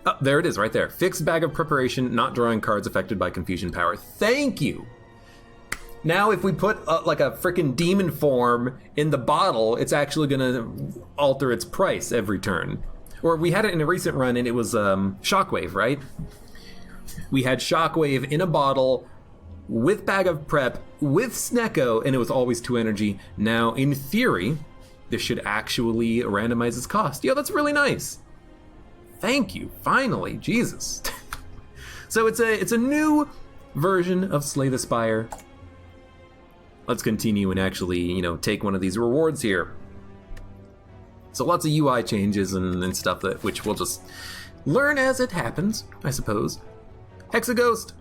Oh, there it is, right there. Fixed bag of preparation, not drawing cards affected by confusion power. Thank you! Now if we put like a frickin' demon form in the bottle, it's actually gonna alter its price every turn. Or we had it in a recent run and it was Shockwave, right? We had Shockwave in a bottle with bag of prep, with Snecko, and it was always 2 energy. Now, in theory, this should actually randomize its cost. Yo, that's really nice. Thank you, finally, Jesus. So it's a new version of Slay the Spire. Let's continue and actually, you know, take one of these rewards here. So lots of UI changes and stuff that which we'll just learn as it happens, I suppose. Hexaghost.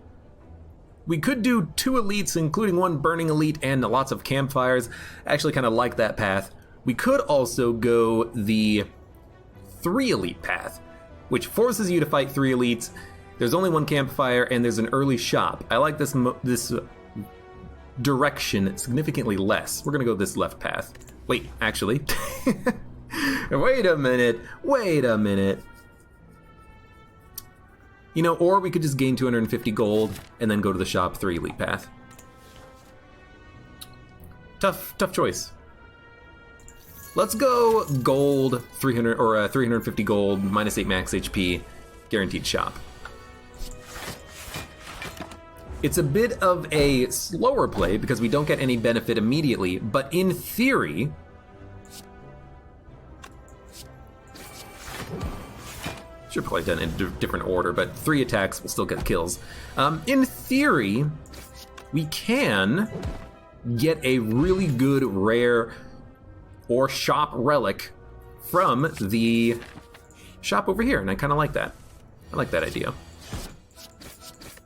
We could do 2 elites, including 1 burning elite and lots of campfires. I actually kind of like that path. We could also go the 3 elite path, which forces you to fight 3 elites. There's only 1 campfire and there's an early shop. I like this direction significantly less. We're gonna go this left path. Wait, actually. Wait a minute. You know, or we could just gain 250 gold and then go to the shop 3 elite path. Tough choice. Let's go gold 300 or 350 gold, -8 max HP, guaranteed shop. It's a bit of a slower play because we don't get any benefit immediately, but in theory, should probably done in a different order, but 3 attacks will still get kills. In theory, we can get a really good rare or shop relic from the shop over here, and I kind of like that. I like that idea.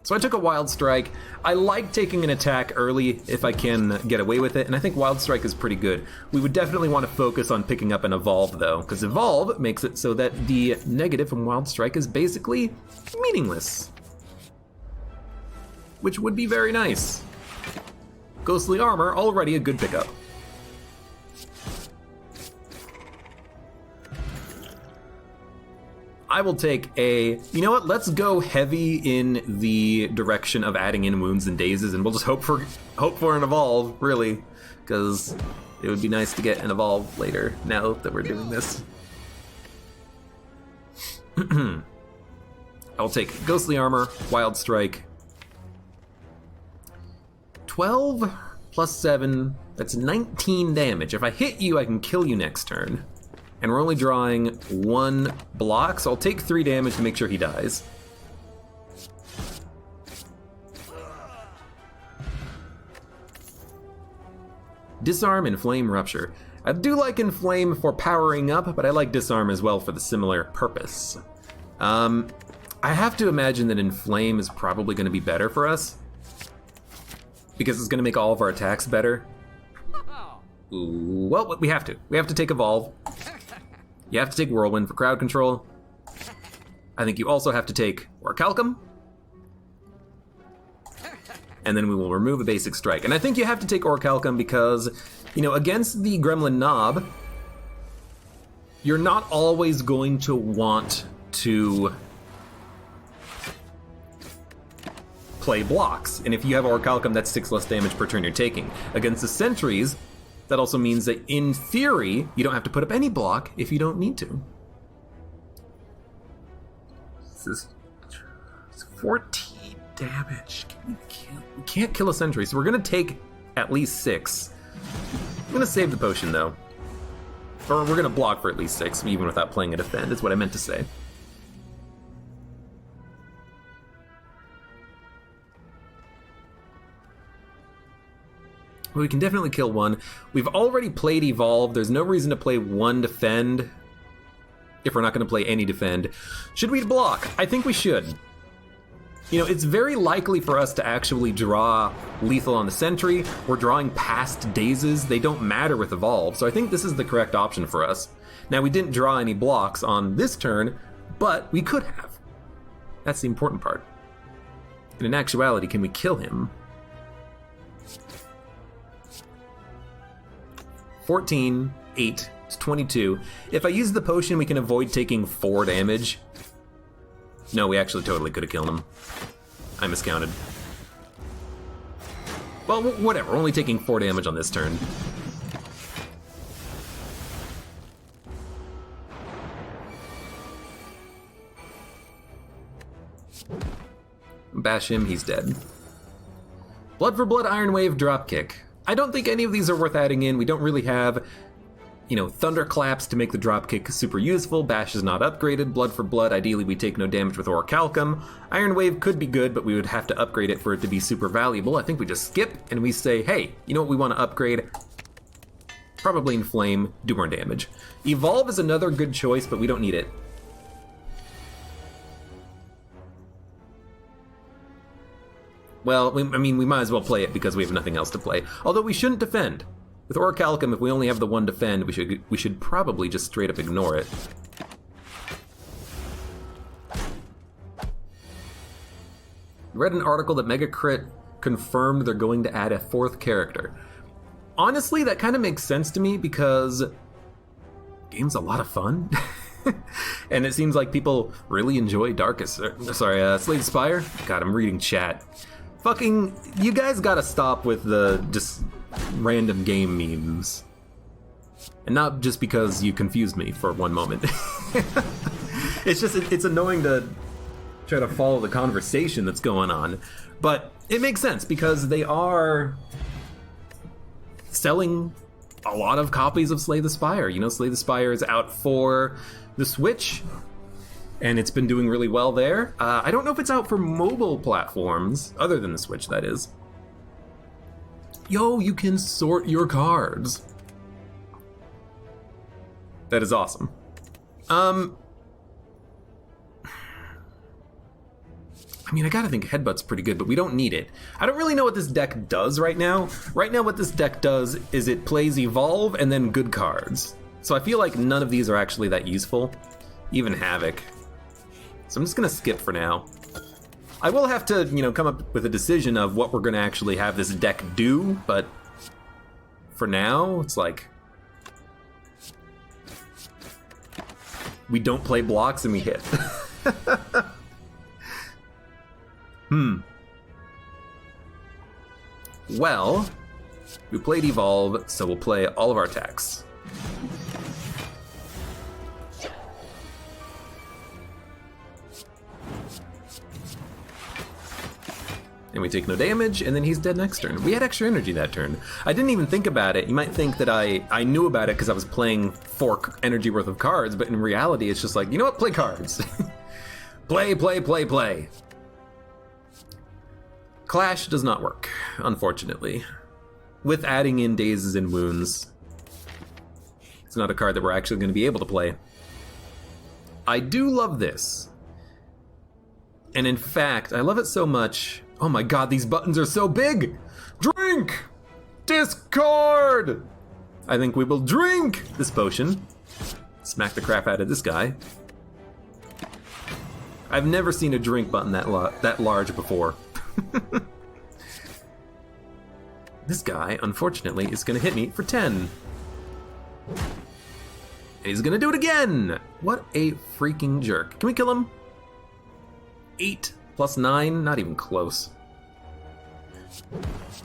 So I took a Wild Strike. I like taking an attack early if I can get away with it, and I think Wild Strike is pretty good. We would definitely want to focus on picking up an Evolve, though, because Evolve makes it so that the negative from Wild Strike is basically meaningless, which would be very nice. Ghostly Armor, already a good pickup. I will take a, you know what, let's go heavy in the direction of adding in wounds and dazes, and we'll just hope for an Evolve, really, because it would be nice to get an Evolve later, now that we're doing this. I'll take Ghostly Armor, Wild Strike. 12 plus 7, that's 19 damage. If I hit you, I can kill you next turn. And we're only drawing 1 block, so I'll take 3 damage to make sure he dies. Disarm and Flame Rupture. I do like Inflame for powering up, but I like Disarm as well for the similar purpose. I have to imagine that Inflame is probably going to be better for us, because it's going to make all of our attacks better. Ooh, well, we have to. We have to take Evolve. You have to take Whirlwind for crowd control. I think you also have to take Orichalcum. And then we will remove a basic strike. And I think you have to take Orichalcum because, you know, against the Gremlin Knob, you're not always going to want to play blocks. And if you have Orichalcum, that's 6 less damage per turn you're taking. Against the Sentries, that also means that, in theory, you don't have to put up any block if you don't need to. This is 14 damage. We can't kill a Sentry, so we're going to take at least 6. I'm going to save the potion, though. Or we're going to block for at least 6, even without playing a defend, is what I meant to say. We can definitely kill 1. We've already played Evolve. There's no reason to play 1 defend if we're not going to play any defend. Should we block? I think we should. You know, it's very likely for us to actually draw lethal on the Sentry. We're drawing past dazes. They don't matter with Evolve, so I think this is the correct option for us. Now, we didn't draw any blocks on this turn, but we could have. That's the important part. And in actuality, can we kill him? 14, 8, it's 22. If I use the potion, we can avoid taking 4 damage. No, we actually totally could have killed him. I miscounted. Well, whatever. We're only taking 4 damage on this turn. Bash him, he's dead. Blood for Blood, Iron Wave, Dropkick. I don't think any of these are worth adding in. We don't really have, you know, Thunderclaps to make the Dropkick super useful. Bash is not upgraded. Blood for Blood, ideally we take no damage with Orichalcum. Iron Wave could be good, but we would have to upgrade it for it to be super valuable. I think we just skip and we say, hey, you know what we want to upgrade? Probably Inflame, do more damage. Evolve is another good choice, but we don't need it. Well, I mean, we might as well play it because we have nothing else to play. Although we shouldn't defend. With Orichalcum, if we only have the 1 defend, we should probably just straight up ignore it. Read an article that Mega Crit confirmed they're going to add a 4th character. Honestly, that kind of makes sense to me because the game's a lot of fun. And it seems like people really enjoy Slay the Spire. God, I'm reading chat. Fucking, you guys gotta stop with the just random game memes. And not just because you confused me for one moment. It's just, it's annoying to try to follow the conversation that's going on. But it makes sense because they are selling a lot of copies of Slay the Spire. You know, Slay the Spire is out for the Switch, and it's been doing really well there. I don't know if it's out for mobile platforms, other than the Switch, that is. Yo, you can sort your cards. That is awesome. I mean, I gotta think Headbutt's pretty good, but we don't need it. I don't really know what this deck does right now. Right now what this deck does is it plays Evolve and then good cards. So I feel like none of these are actually that useful. Even Havoc. So I'm just gonna skip for now. I will have to, you know, come up with a decision of what we're gonna actually have this deck do, but for now, it's like we don't play blocks and we hit. Well, we played Evolve, so we'll play all of our attacks. And we take no damage, and then he's dead next turn. We had extra energy that turn. I didn't even think about it. You might think that I knew about it because I was playing 4 energy worth of cards, but in reality, it's just like, you know what, play cards. Play, play, play, play. Clash does not work, unfortunately. With adding in Dazes and Wounds, it's not a card that we're actually going to be able to play. I do love this. And in fact, I love it so much. Oh my god, these buttons are so big! Drink! Discard! I think we will drink this potion. Smack the crap out of this guy. I've never seen a drink button that large before. This guy, unfortunately, is gonna hit me for 10. And he's gonna do it again! What a freaking jerk. Can we kill him? 8 plus 9, not even close.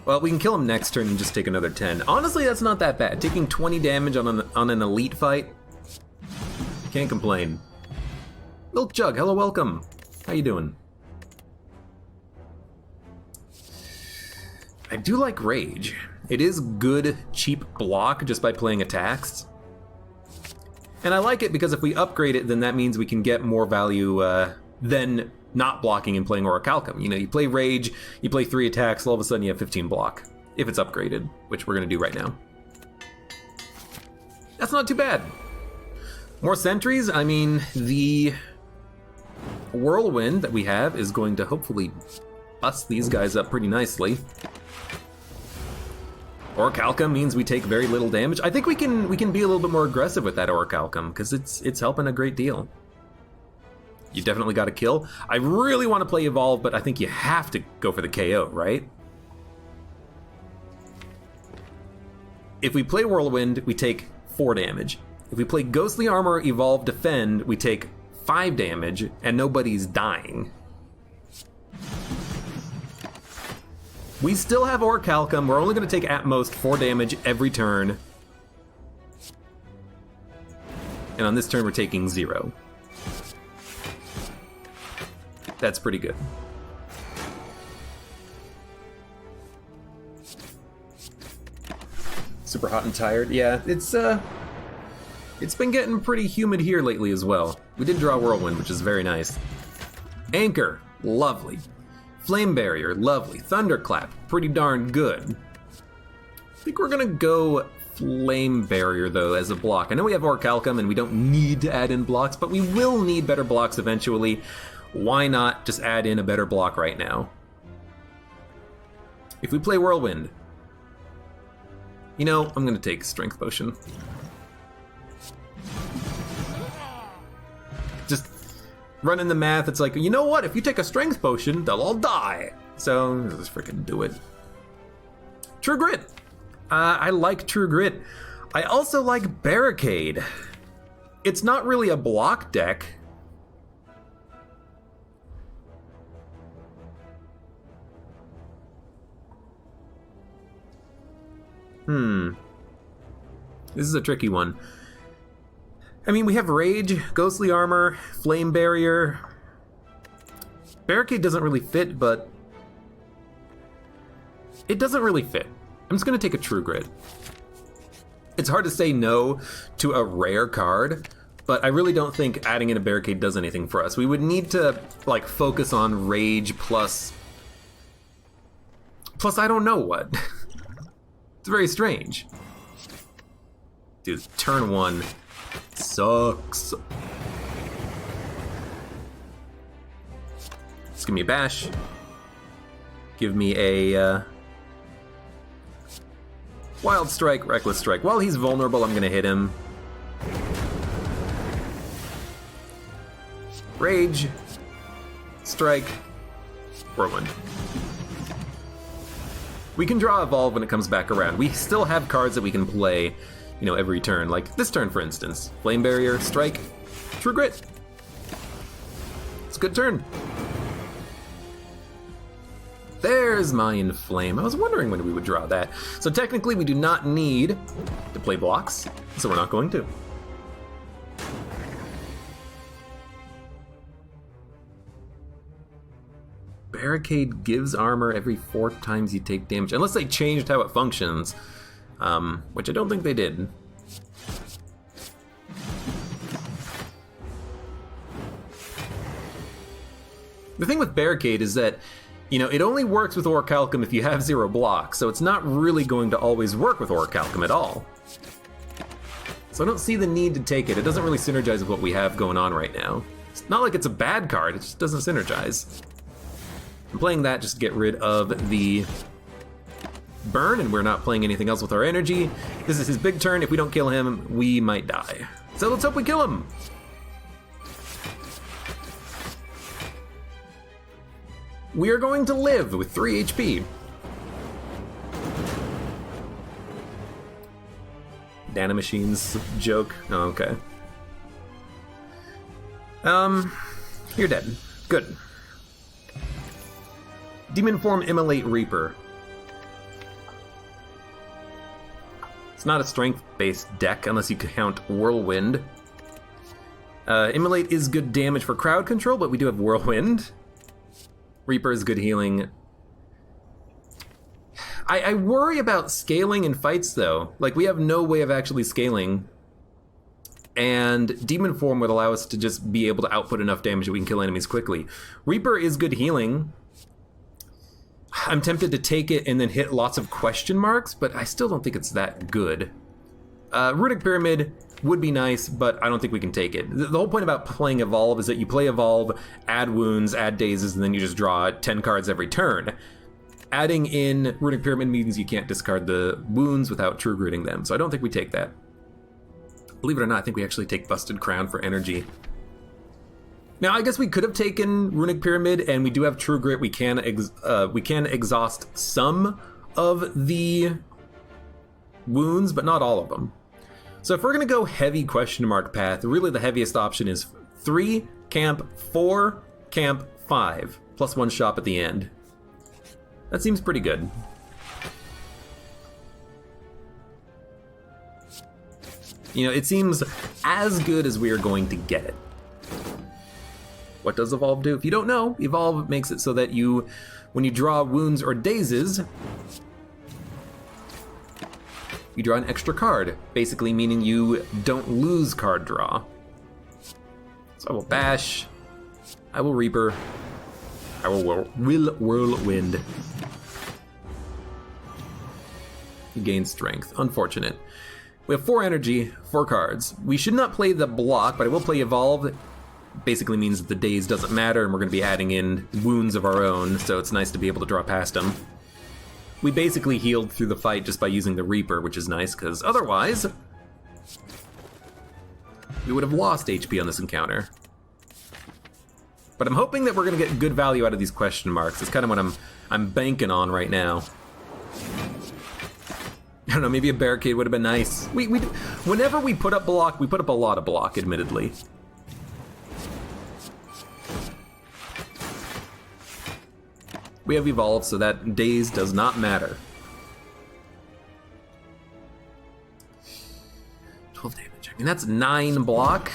Well, we can kill him next turn and just take another 10. Honestly, that's not that bad. Taking 20 damage on an elite fight, can't complain. Milk Jug, hello, welcome. How you doing? I do like Rage. It is good, cheap block just by playing attacks. And I like it because if we upgrade it, then that means we can get more value than not blocking and playing Orichalcum. You know, you play Rage, you play 3 attacks, all of a sudden you have 15 block. If it's upgraded, which we're gonna do right now. That's not too bad. More sentries, I mean, the Whirlwind that we have is going to hopefully bust these guys up pretty nicely. Orichalcum means we take very little damage. I think we can be a little bit more aggressive with that Orichalcum because it's helping a great deal. You definitely got to kill. I really want to play Evolve, but I think you have to go for the KO, right? If we play Whirlwind, we take 4 damage. If we play Ghostly Armor, Evolve, Defend, we take 5 damage and nobody's dying. We still have Orichalcum. We're only going to take at most 4 damage every turn. And on this turn, we're taking 0. That's pretty good. Super hot and tired. Yeah, it's been getting pretty humid here lately as well. We did draw Whirlwind, which is very nice. Anchor, lovely. Flame Barrier, lovely. Thunderclap, pretty darn good. I think we're gonna go Flame Barrier though as a block. I know we have Orichalcum and we don't need to add in blocks, but we will need better blocks eventually. Why not just add in a better block right now? If we play Whirlwind, you know, I'm gonna take Strength Potion. Just running the math, it's like, you know what? If you take a Strength Potion, they'll all die. So, let's freaking do it. True Grit. I like True Grit. I also like Barricade. It's not really a block deck. This is a tricky one. I mean, we have Rage, Ghostly Armor, Flame Barrier. Barricade doesn't really fit, but it doesn't really fit. I'm just gonna take a True Grit. It's hard to say no to a rare card, but I really don't think adding in a Barricade does anything for us. We would need to, like, focus on Rage plus I don't know what. It's very strange. Dude, turn 1 sucks. Just give me a bash. Give me a Wild Strike, Reckless Strike. While he's vulnerable, I'm gonna hit him. Rage, Strike, Whirlwind. We can draw Evolve when it comes back around. We still have cards that we can play, you know, every turn. Like this turn, for instance. Flame Barrier, Strike, True Grit. It's a good turn. There's my Inflame. I was wondering when we would draw that. So technically we do not need to play blocks, so we're not going to. Barricade gives armor every 4 times you take damage, unless they changed how it functions, which I don't think they did. The thing with Barricade is that, you know, it only works with Orichalcum if you have 0 blocks, so it's not really going to always work with Orichalcum at all. So I don't see the need to take it. It doesn't really synergize with what we have going on right now. It's not like it's a bad card, it just doesn't synergize. I'm playing that just to get rid of the burn, and we're not playing anything else with our energy. This is his big turn. If we don't kill him, we might die. So let's hope we kill him. We are going to live with 3 HP. Nanomachines joke. Oh, okay. You're dead. Good. Demon Form Immolate Reaper. It's not a strength-based deck unless you count Whirlwind. Immolate is good damage for crowd control, but we do have Whirlwind. Reaper is good healing. I worry about scaling in fights, though. Like, we have no way of actually scaling. And Demon Form would allow us to just be able to output enough damage that we can kill enemies quickly. Reaper is good healing. I'm tempted to take it and then hit lots of question marks, but I still don't think it's that good. Runic Pyramid would be nice, but I don't think we can take it. The whole point about playing Evolve is that you play Evolve, add wounds, add dazes, and then you just draw 10 cards every turn. Adding in Runic Pyramid means you can't discard the wounds without True Gritting them, so I don't think we take that. Believe it or not, I think we actually take Busted Crown for energy. Now, I guess we could have taken Runic Pyramid, and we do have True Grit. We can exhaust some of the wounds, but not all of them. So if we're going to go heavy question mark path, really the heaviest option is 3 Camp 4, Camp 5, plus 1 shop at the end. That seems pretty good. You know, it seems as good as we are going to get it. What does Evolve do? If you don't know, Evolve makes it so that you, when you draw wounds or dazes, you draw an extra card, basically meaning you don't lose card draw. So I will Bash, I will Reaper, I will Whirlwind. You gain strength. Unfortunate. We have 4 energy, 4 cards. We should not play the block, but I will play Evolve. Basically means that the daze doesn't matter, and we're going to be adding in wounds of our own, so it's nice to be able to draw past them. We basically healed through the fight just by using the Reaper, which is nice, because otherwise we would have lost HP on this encounter. But I'm hoping that we're going to get good value out of these question marks. It's kind of what I'm banking on right now. I don't know, maybe a barricade would have been nice. Whenever we put up block, we put up a lot of block, admittedly. We have Evolved, so that daze does not matter. 12 damage. I mean, that's 9 block.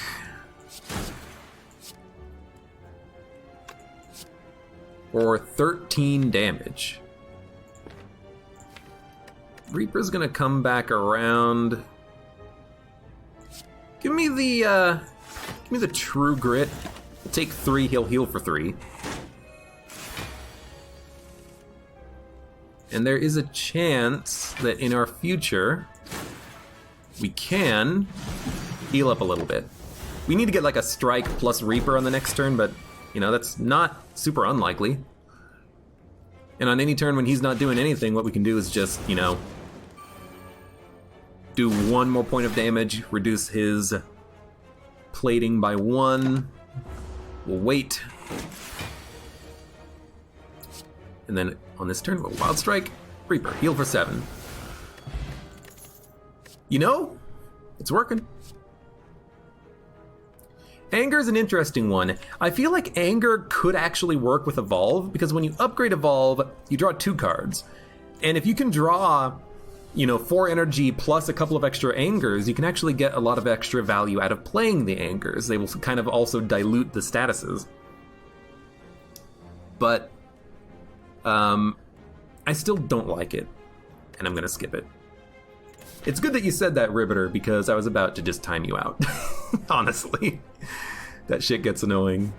Or 13 damage. Reaper's gonna come back around. Give me the True Grit. We'll take 3, he'll heal for 3. And there is a chance that in our future, we can heal up a little bit. We need to get like a Strike plus Reaper on the next turn, but, you know, that's not super unlikely. And on any turn when he's not doing anything, what we can do is just, you know, do 1 more point of damage, reduce his plating by 1. We'll wait. And then on this turn, we'll Wild Strike, Reaper, heal for 7. You know, it's working. Anger is an interesting one. I feel like Anger could actually work with Evolve, because when you upgrade Evolve, you draw 2 cards. And if you can draw, you know, 4 energy plus a couple of extra Angers, you can actually get a lot of extra value out of playing the Angers. They will kind of also dilute the statuses. But I still don't like it, and I'm gonna skip it. It's good that you said that, Riveter, because I was about to just time you out. Honestly. That shit gets annoying.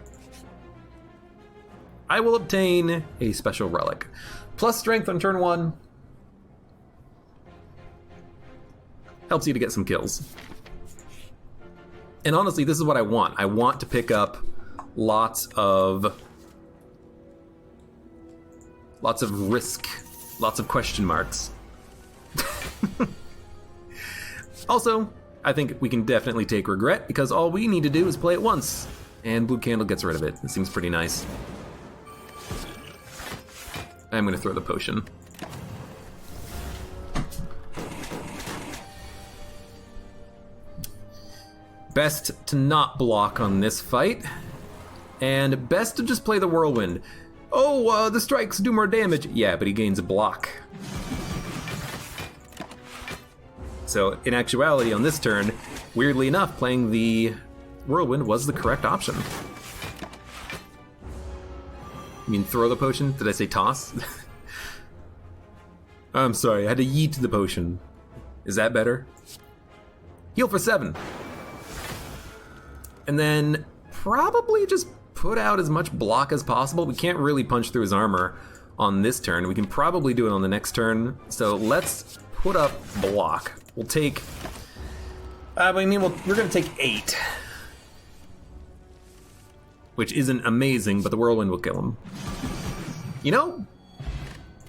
I will obtain a special relic. Plus strength on turn 1. Helps you to get some kills. And honestly, this is what I want. I want to pick up lots of risk, lots of question marks. Also, I think we can definitely take Regret, because all we need to do is play it once, and Blue Candle gets rid of it. It seems pretty nice. I'm gonna throw the potion. Best to not block on this fight, and best to just play the Whirlwind. Oh, the strikes do more damage. Yeah, but he gains a block. So, in actuality, on this turn, weirdly enough, playing the Whirlwind was the correct option. You mean throw the potion? Did I say toss? I'm sorry, I had to yeet the potion. Is that better? Heal for 7. And then probably just put out as much block as possible. We can't really punch through his armor on this turn. We can probably do it on the next turn. So let's put up block. We'll take... we're going to take 8. Which isn't amazing, but the Whirlwind will kill him. You know,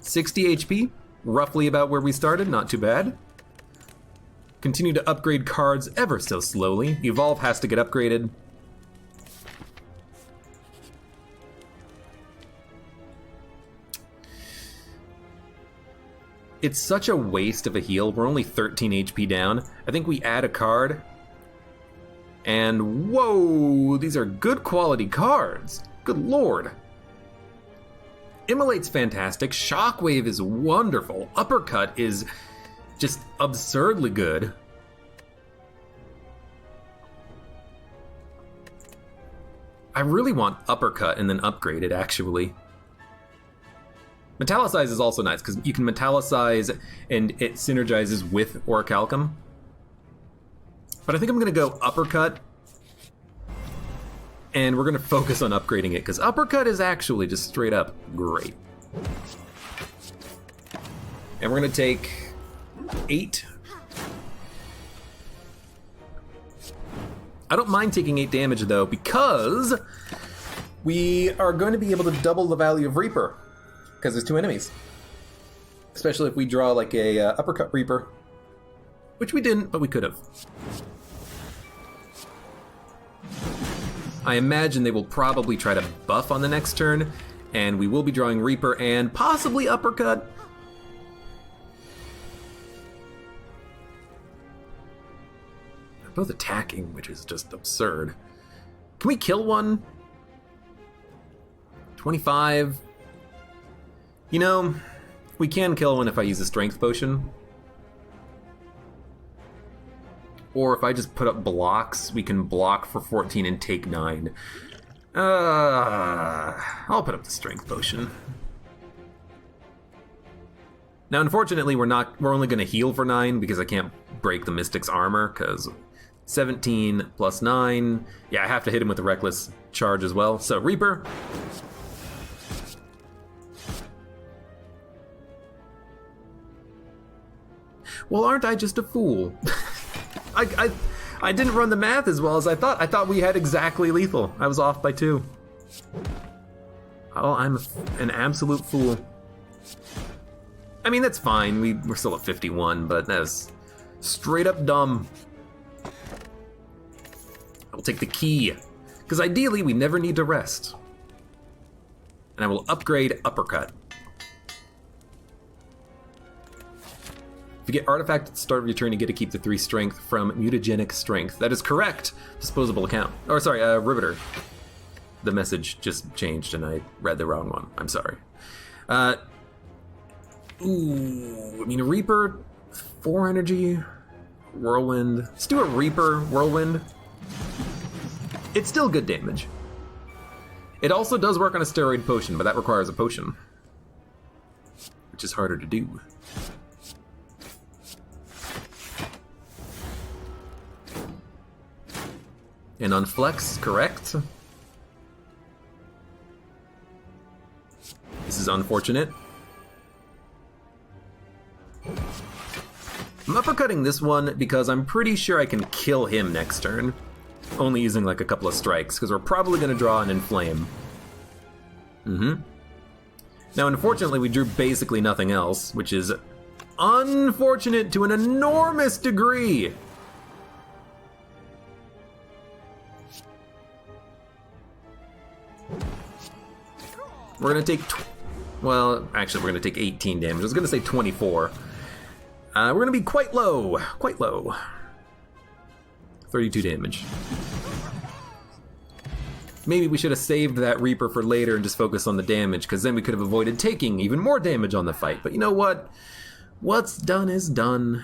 60 HP, roughly about where we started, not too bad. Continue to upgrade cards ever so slowly. Evolve has to get upgraded. It's such a waste of a heal. We're only 13 HP down. I think we add a card, And whoa, these are good quality cards. Good lord. Immolate's fantastic. Shockwave is wonderful. Uppercut is just absurdly good. I really want Uppercut and then upgrade it, actually. Metallicize is also nice, because you can Metallicize and it synergizes with Orichalcum. But I think I'm going to go Uppercut, and we're going to focus on upgrading it, because Uppercut is actually just straight up great. And we're going to take 8. I don't mind taking 8 damage, though, because we are going to be able to double the value of Reaper, because there's 2 enemies. Especially if we draw like a Uppercut Reaper, which we didn't, but we could have. I imagine they will probably try to buff on the next turn, and we will be drawing Reaper and possibly Uppercut. They're both attacking, which is just absurd. Can we kill one? 25. You know, we can kill one if I use a Strength Potion. Or if I just put up blocks, we can block for 14 and take 9. I'll put up the Strength Potion. Now, unfortunately, we're only going to heal for 9 because I can't break the Mystic's armor, because 17 plus 9. Yeah, I have to hit him with the Reckless Charge as well. So, Reaper. Well, aren't I just a fool? I didn't run the math as well as I thought. I thought we had exactly lethal. I was off by 2. Oh, I'm an absolute fool. I mean, that's fine. We're still at 51, but that's straight up dumb. I'll take the key, because ideally we never need to rest. And I will upgrade Uppercut. If you get Artifact at the start of your turn, you get to keep the 3 strength from Mutagenic Strength. That is correct. Disposable account. Or sorry, Riveter. The message just changed and I read the wrong one. I'm sorry. I mean, Reaper, 4 energy, Whirlwind. Let's do a Reaper, Whirlwind. It's still good damage. It also does work on a Steroid Potion, but that requires a potion, which is harder to do. And on Flex, correct. This is unfortunate. I'm uppercutting this one because I'm pretty sure I can kill him next turn. Only using like a couple of strikes, because we're probably going to draw an Inflame. Now, unfortunately, we drew basically nothing else, which is unfortunate to an enormous degree. We're going to take, well, actually we're going to take 18 damage. I was going to say 24. We're going to be quite low, 32 damage. Maybe we should have saved that Reaper for later and just focused on the damage, because then we could have avoided taking even more damage on the fight. But you know what? What's done is done.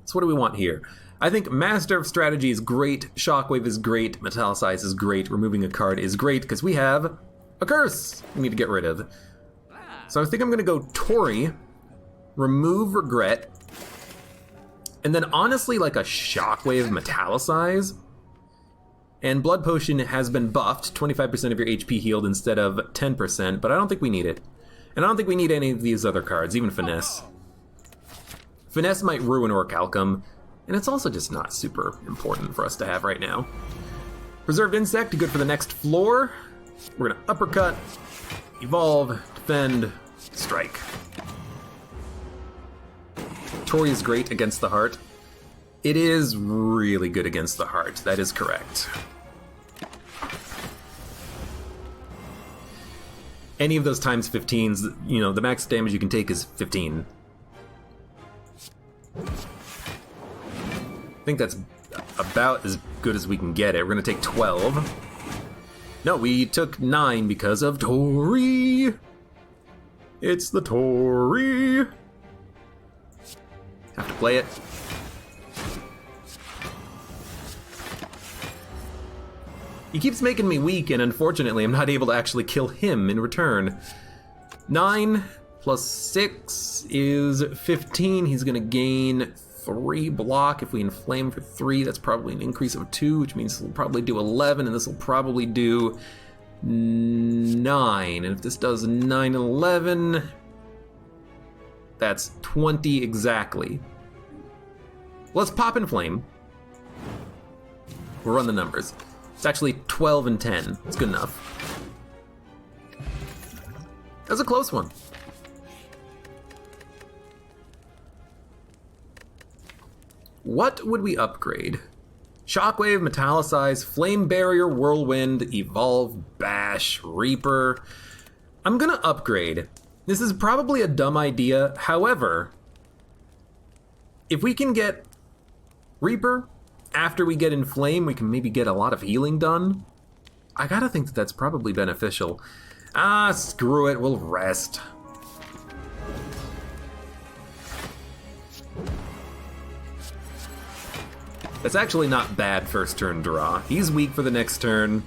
So what do we want here? I think Master of Strategy is great, Shockwave is great, Metallicize is great, removing a card is great, because we have a curse we need to get rid of. So I think I'm going to go Tori, remove Regret, and then honestly like a Shockwave Metallicize. And Blood Potion has been buffed, 25% of your HP healed instead of 10%, but I don't think we need it. And I don't think we need any of these other cards, even Finesse. Finesse might ruin Orichalcum, and it's also just not super important for us to have right now. Preserved Insect, good for the next floor. We're gonna Uppercut, Evolve, Defend, Strike. Tori is great against the heart. It is really good against the heart, that is correct. Any of those times 15s, you know, the max damage you can take is 15. I think that's about as good as we can get it. We're gonna take 12. No, we took 9 because of Tori. It's the Tori. Have to play it. He keeps making me weak, and unfortunately, I'm not able to actually kill him in return. 9 plus 6 is 15. He's gonna gain 3 block. If we inflame for 3, that's probably an increase of 2, which means this will probably do 11, and this will probably do 9. And if this does 9 and 11, that's 20 exactly. Let's pop inflame. We'll run the numbers. It's actually 12 and 10. It's good enough. That was a close one. What would we upgrade? Shockwave, Metallicize, Flame Barrier, Whirlwind, Evolve, Bash, Reaper. I'm gonna upgrade. This is probably a dumb idea. However, if we can get Reaper, after we get Inflame, we can maybe get a lot of healing done. I gotta think that that's probably beneficial. Ah, screw it, we'll rest. That's actually not bad first turn draw. He's weak for the next turn.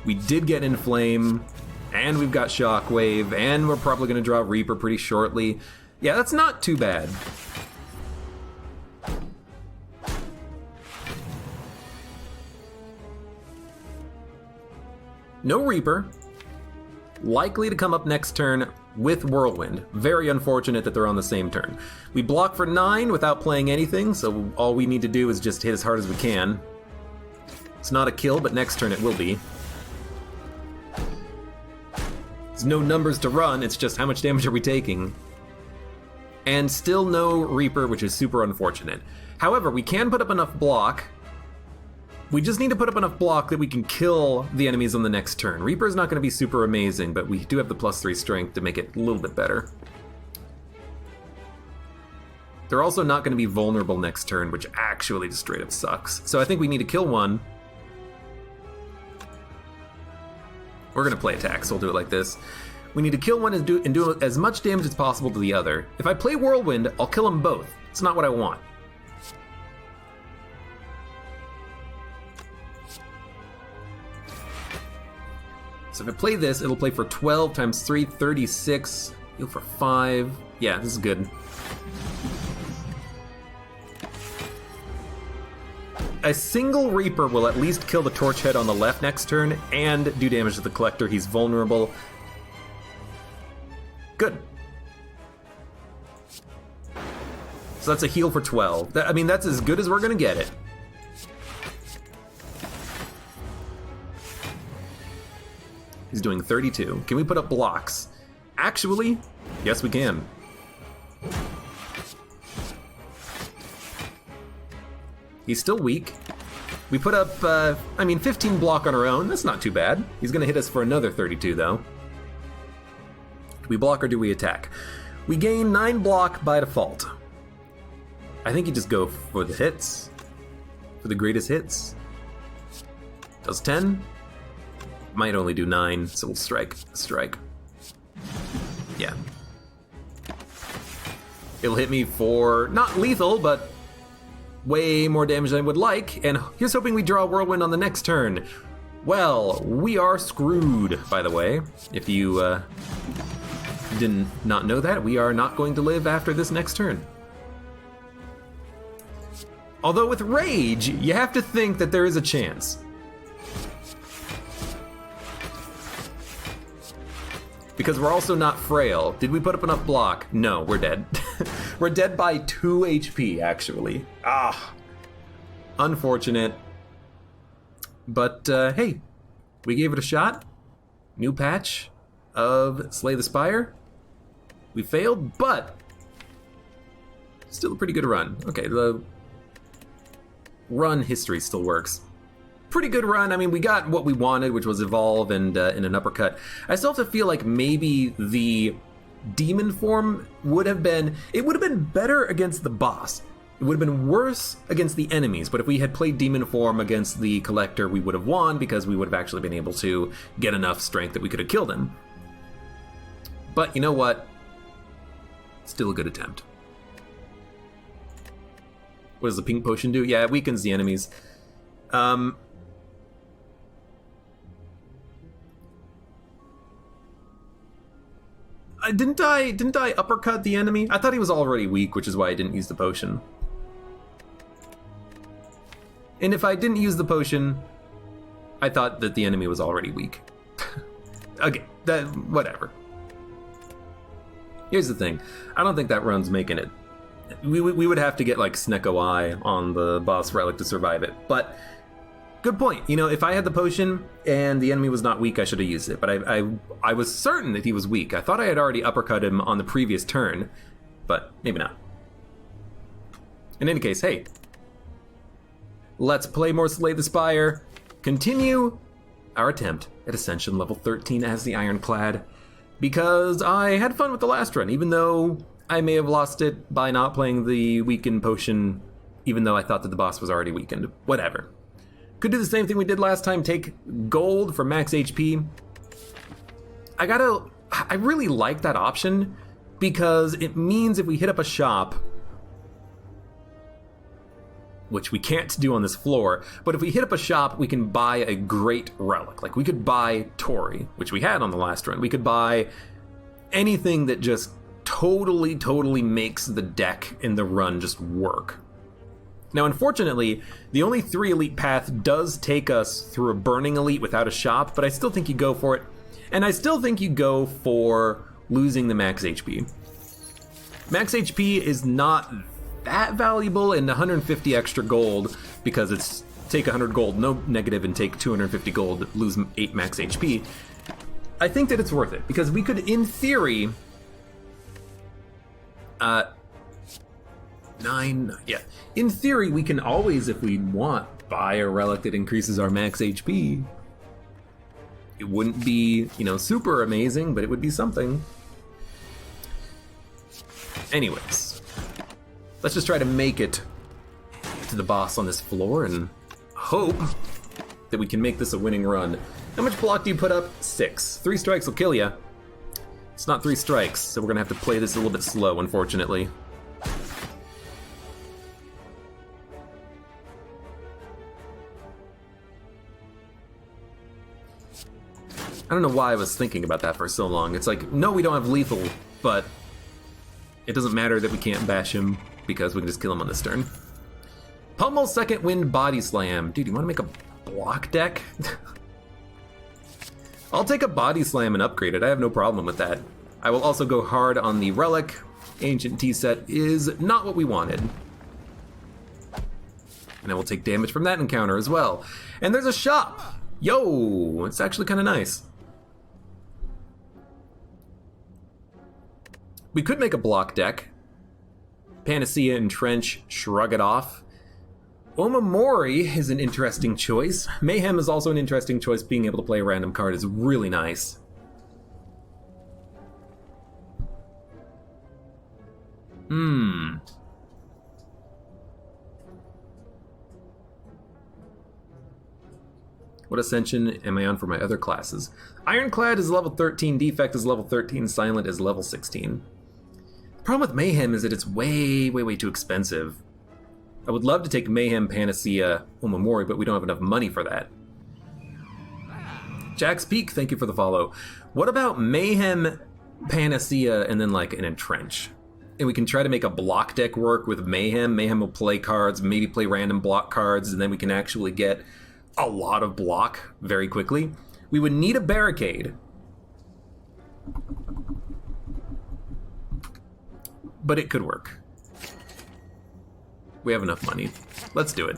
We did get Inflame, and we've got Shockwave, and we're probably gonna draw Reaper pretty shortly. Yeah, that's not too bad. No Reaper. Likely to come up next turn with Whirlwind. Very unfortunate that they're on the same turn. We block for 9 without playing anything, so all we need to do is just hit as hard as we can. It's not a kill, but next turn it will be. There's no numbers to run, it's just how much damage are we taking. And still no Reaper, which is super unfortunate. However, we can put up enough block. We just need to put up enough block that we can kill the enemies on the next turn. Reaper's not going to be super amazing, but we do have the +3 strength to make it a little bit better. They're also not going to be vulnerable next turn, which actually just straight up sucks. So I think we need to kill one. We're going to play attack, so we'll do it like this. We need to kill one and do as much damage as possible to the other. If I play Whirlwind, I'll kill them both. It's not what I want. So if I play this, it'll play for 12 times 3, 36. Heal for 5. Yeah, this is good. A single Reaper will at least kill the Torch Head on the left next turn and do damage to the Collector. He's vulnerable. Good. So that's a heal for 12. I mean, that's as good as we're gonna get it. He's doing 32. Can we put up blocks? Actually, yes we can. He's still weak. We put up, 15 block on our own. That's not too bad. He's gonna hit us for another 32 though. Do we block or do we attack? We gain 9 block by default. I think you just go for the hits. For the greatest hits. Does 10. Might only do 9, so we'll strike. Yeah. It'll hit me for, not lethal, but way more damage than I would like, and here's hoping we draw Whirlwind on the next turn. Well, we are screwed, by the way. If you did not know that, we are not going to live after this next turn. Although with Rage, you have to think that there is a chance. Because we're also not frail. Did we put up enough block? No, we're dead. We're dead by 2 HP, actually. Ah, unfortunate. But hey, we gave it a shot. New patch of Slay the Spire. We failed, but still a pretty good run. Okay, the run history still works. Pretty good run. I mean, we got what we wanted, which was Evolve and an uppercut. I still have to feel like maybe the demon form would have been better against the boss. It would have been worse against the enemies, but if we had played Demon Form against the Collector, we would have won because we would have actually been able to get enough strength that we could have killed him. But you know what? Still a good attempt. What does the pink potion do? Yeah, it weakens the enemies. Didn't I uppercut the enemy? I thought he was already weak, which is why I didn't use the potion. And if I didn't use the potion, I thought that the enemy was already weak. Okay, whatever. Here's the thing. I don't think that run's making it. We would have to get like Snecko Eye on the boss relic to survive it. But good point. You know, if I had the potion and the enemy was not weak, I should have used it. But I was certain that he was weak. I thought I had already uppercut him on the previous turn, but maybe not. In any case, hey. Let's play more Slay the Spire. Continue our attempt at Ascension level 13 as the Ironclad. Because I had fun with the last run, even though I may have lost it by not playing the weakened potion, even though I thought that the boss was already weakened. Whatever. Could do the same thing we did last time, take gold for max HP. I really like that option because it means if we hit up a shop, which we can't do on this floor, but if we hit up a shop, we can buy a great relic. Like, we could buy Tori, which we had on the last run. We could buy anything that just totally makes the deck in the run just work. Now, unfortunately, the only 3 elite path does take us through a burning elite without a shop, but I still think you go for it. And I still think you go for losing the max HP. Max HP is not that valuable, and 150 extra gold, because it's take 100 gold, no negative, and take 250 gold, lose 8 max HP. I think that it's worth it, because we could, in theory, 9, yeah. In theory, we can always, if we want, buy a relic that increases our max HP. It wouldn't be, you know, super amazing, but it would be something. Anyways. Let's just try to make it to the boss on this floor and hope that we can make this a winning run. How much block do you put up? 6. 3 strikes will kill you. It's not 3 strikes, so we're gonna have to play this a little bit slow, unfortunately. I don't know why I was thinking about that for so long. It's like, no, we don't have lethal, but it doesn't matter that we can't bash him, because we can just kill him on this turn. Pummel Second Wind Body Slam. Dude, you want to make a block deck? I'll take a Body Slam and upgrade it. I have no problem with that. I will also go hard on the Relic. Ancient Tea Set is not what we wanted. And I will take damage from that encounter as well. And there's a shop! Yo! It's actually kind of nice. We could make a block deck. Panacea, Entrench, Shrug It Off. Omamori is an interesting choice. Mayhem is also an interesting choice. Being able to play a random card is really nice. What ascension am I on for my other classes? Ironclad is level 13, Defect is level 13, Silent is level 16. The problem with Mayhem is that it's way too expensive. I would love to take Mayhem, Panacea, Omamori, but we don't have enough money for that. Jack's Peak, thank you for the follow. What about Mayhem, Panacea, and then like an Entrench? And we can try to make a block deck work with Mayhem. Mayhem will play cards, maybe play random block cards, and then we can actually get a lot of block very quickly. We would need a barricade. But it could work. We have enough money. Let's do it.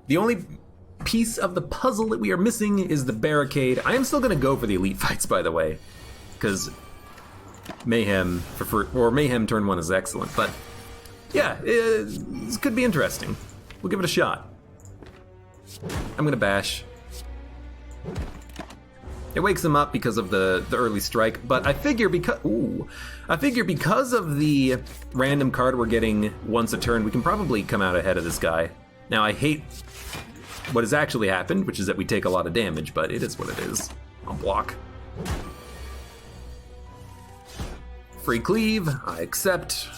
The only piece of the puzzle that we are missing is the barricade. I am still going to go for the elite fights, by the way, because Mayhem or Mayhem turn 1 is excellent. But yeah, this could be interesting. We'll give it a shot. I'm going to bash. It wakes him up because of the early strike, but I figure because of the random card we're getting once a turn, we can probably come out ahead of this guy. Now, I hate what has actually happened, which is that we take a lot of damage, but it is what it is. I'll block. Free cleave, I accept.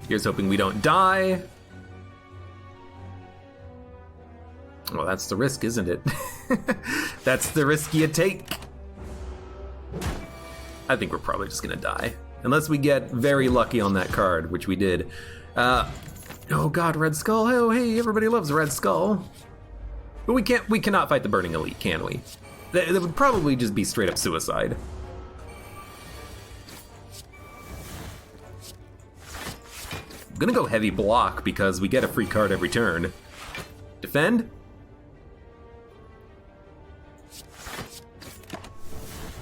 Here's hoping we don't die. Well, that's the risk, isn't it? That's the risk you take. I think we're probably just gonna die. Unless we get very lucky on that card, which we did. Oh god, Red Skull. Oh, hey, everybody loves Red Skull. But we cannot fight the Burning Elite, can we? That would probably just be straight up suicide. I'm gonna go heavy block because we get a free card every turn. Defend?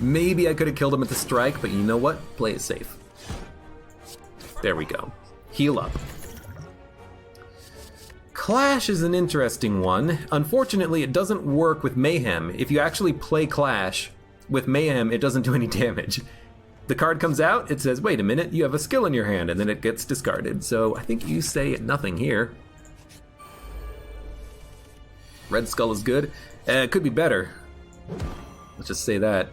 Maybe I could have killed him with the strike, but you know what? Play it safe. There we go. Heal up. Clash is an interesting one. Unfortunately, it doesn't work with Mayhem. If you actually play Clash with Mayhem, it doesn't do any damage. The card comes out, it says, wait a minute, you have a skill in your hand, and then it gets discarded. So I think you say nothing here. Red Skull is good. It could be better. Let's just say that.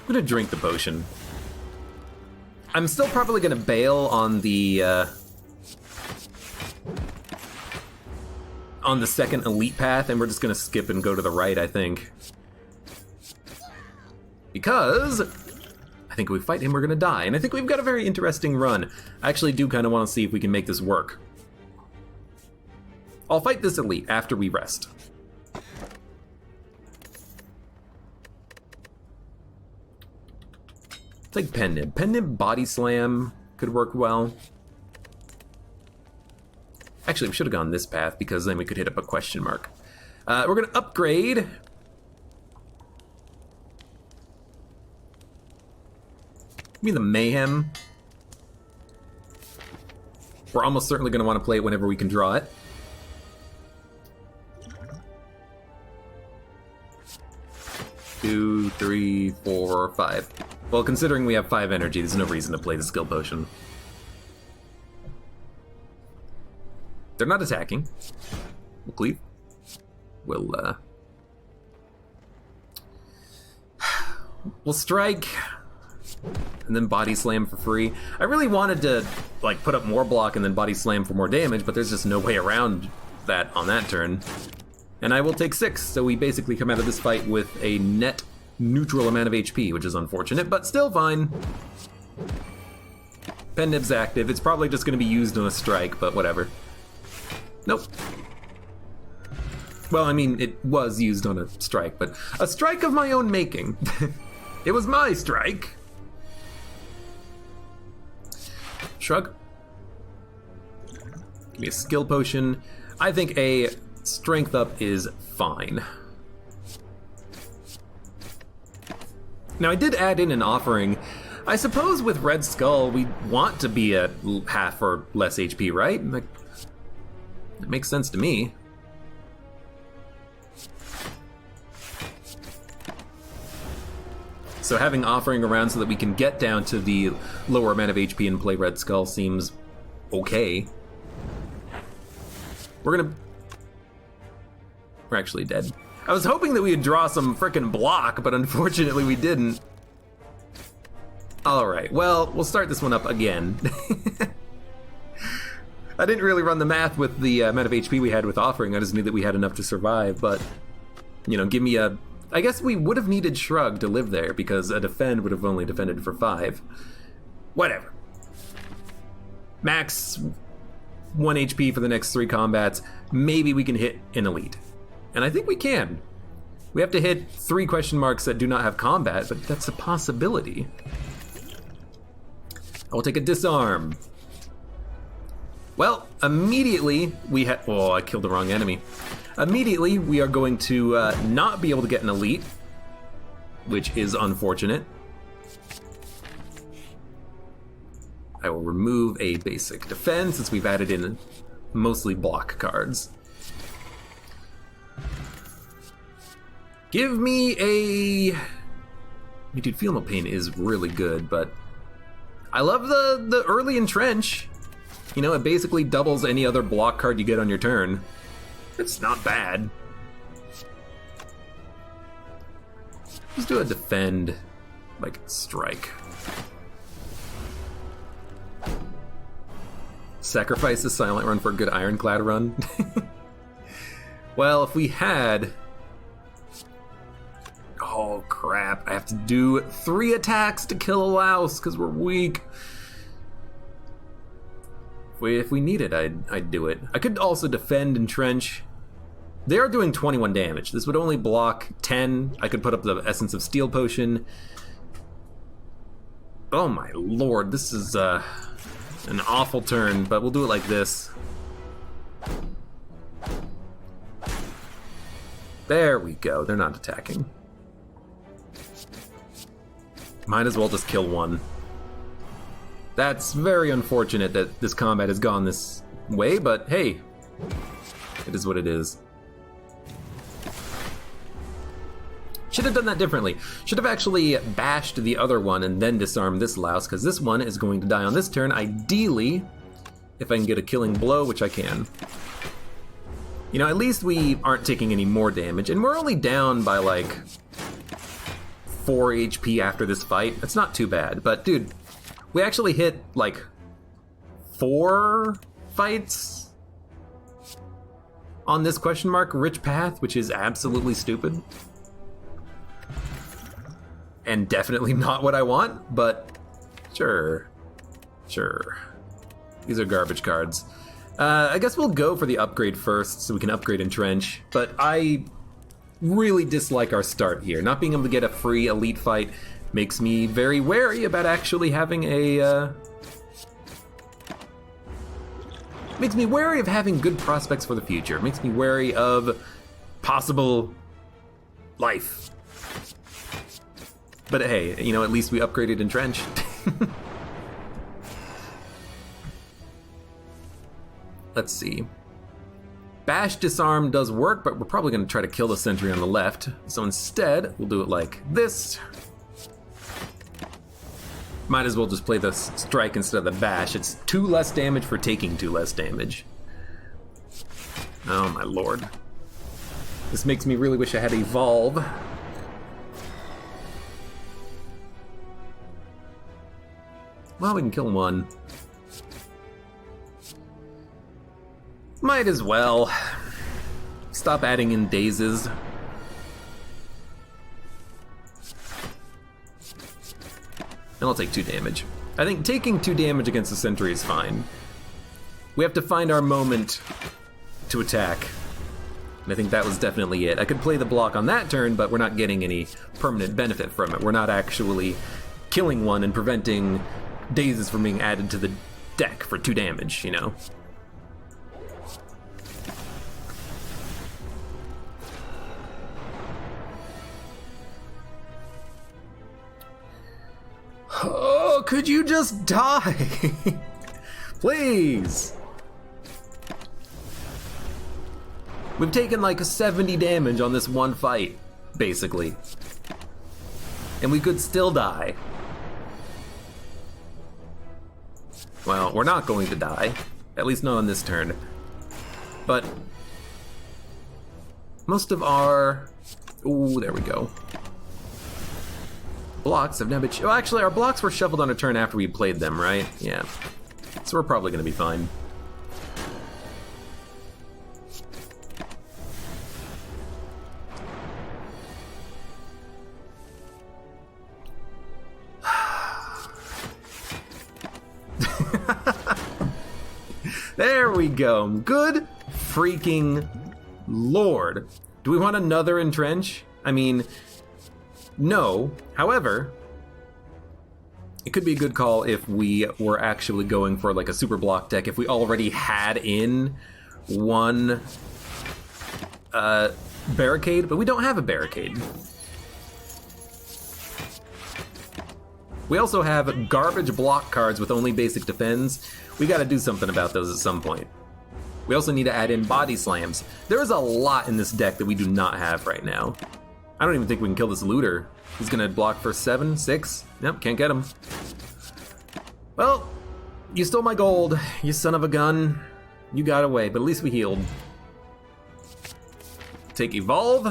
I'm gonna drink the potion. I'm still probably gonna bail on the second elite path, and we're just gonna skip and go to the right, I think. Because I think if we fight him, we're gonna die, and I think we've got a very interesting run. I actually do kind of want to see if we can make this work. I'll fight this elite after we rest. Take Pen Nib. Pen Nib Body Slam could work well. Actually, we should have gone this path because then we could hit up a question mark. We're gonna upgrade. Give me the Mayhem. We're almost certainly gonna want to play it whenever we can draw it. Two, three, four, five. Well, considering we have 5 energy, there's no reason to play the skill potion. They're not attacking. We'll cleave. We'll strike, and then body slam for free. I really wanted to like put up more block and then body slam for more damage, but there's just no way around that on that turn. And I will take 6, so we basically come out of this fight with a net neutral amount of HP, which is unfortunate, but still fine. Pen Nib's active. It's probably just going to be used on a strike, but whatever. Nope. Well, I mean, it was used on a strike, but a strike of my own making. It was my strike. Shrug. Give me a skill potion. I think a strength up is fine. Now, I did add in an offering. I suppose with Red Skull, we want to be at half or less HP, right? Like, it makes sense to me. So having offering around so that we can get down to the lower amount of HP and play Red Skull seems okay. We're actually dead. I was hoping that we would draw some frickin' block, but unfortunately we didn't. Alright, well, we'll start this one up again. I didn't really run the math with the amount of HP we had with offering, I just knew that we had enough to survive, but, you know, give me a... I guess we would have needed Shrug to live there, because a defend would have only defended for 5. Whatever. Max 1 HP for the next 3 combats. Maybe we can hit an elite. And I think we can. We have to hit 3 question marks that do not have combat, but that's a possibility. I will take a disarm. Well, immediately we had... Oh, I killed the wrong enemy. Immediately, we are going to not be able to get an elite, which is unfortunate. I will remove a basic defense since we've added in mostly block cards. Give me a... I mean, dude, Feel No Pain is really good, but I love the early Entrench. You know, it basically doubles any other block card you get on your turn. It's not bad. Let's do a defend, like, strike. Sacrifice the Silent Run for a good Ironclad run? Well, if we had... Oh, crap. I have to do 3 attacks to kill a louse, because we're weak. If we need it, I'd do it. I could also defend Entrench. They are doing 21 damage. This would only block 10. I could put up the Essence of Steel Potion. Oh my lord, this is an awful turn, but we'll do it like this. There we go, they're not attacking. Might as well just kill one. That's very unfortunate that this combat has gone this way, but hey, it is what it is. Should have done that differently. Should have actually bashed the other one and then disarmed this louse, because this one is going to die on this turn, ideally, if I can get a killing blow, which I can. You know, at least we aren't taking any more damage, and we're only down by like 4 HP after this fight. That's not too bad, but dude, we actually hit like 4 fights on this question mark rich path, which is absolutely stupid. And definitely not what I want, but sure. These are garbage cards. I guess we'll go for the upgrade first so we can upgrade Entrench, but I really dislike our start here. Not being able to get a free elite fight makes me very wary about actually having a... makes me wary of having good prospects for the future. Makes me wary of possible life. But hey, you know, at least we upgraded Entrench. Let's see. Bash Disarm does work, but we're probably going to try to kill the sentry on the left. So instead, we'll do it like this. Might as well just play the strike instead of the bash. It's 2 less damage for taking 2 less damage. Oh my lord. This makes me really wish I had Evolve. Well, we can kill one. Might as well. Stop adding in dazes. And I'll take 2 damage. I think taking 2 damage against the sentry is fine. We have to find our moment to attack. And I think that was definitely it. I could play the block on that turn, but we're not getting any permanent benefit from it. We're not actually killing one and preventing dazes from being added to the deck for 2 damage, you know? Oh, could you just die? Please. We've taken like 70 damage on this one fight, basically. And we could still die. Well, we're not going to die. At least not on this turn. But most of our... Ooh, there we go. Blocks have now been... Oh, actually, our blocks were shuffled on a turn after we played them, right? Yeah. So we're probably going to be fine. There we go. Good freaking lord. Do we want another Entrench? I mean, no. However, it could be a good call if we were actually going for like a super block deck, if we already had in one barricade, but we don't have a barricade. We also have garbage block cards with only basic defense. We gotta do something about those at some point. We also need to add in body slams. There is a lot in this deck that we do not have right now. I don't even think we can kill this looter. He's gonna block for 7, 6. Nope, can't get him. Well, you stole my gold, you son of a gun. You got away, but at least we healed. Take Evolve.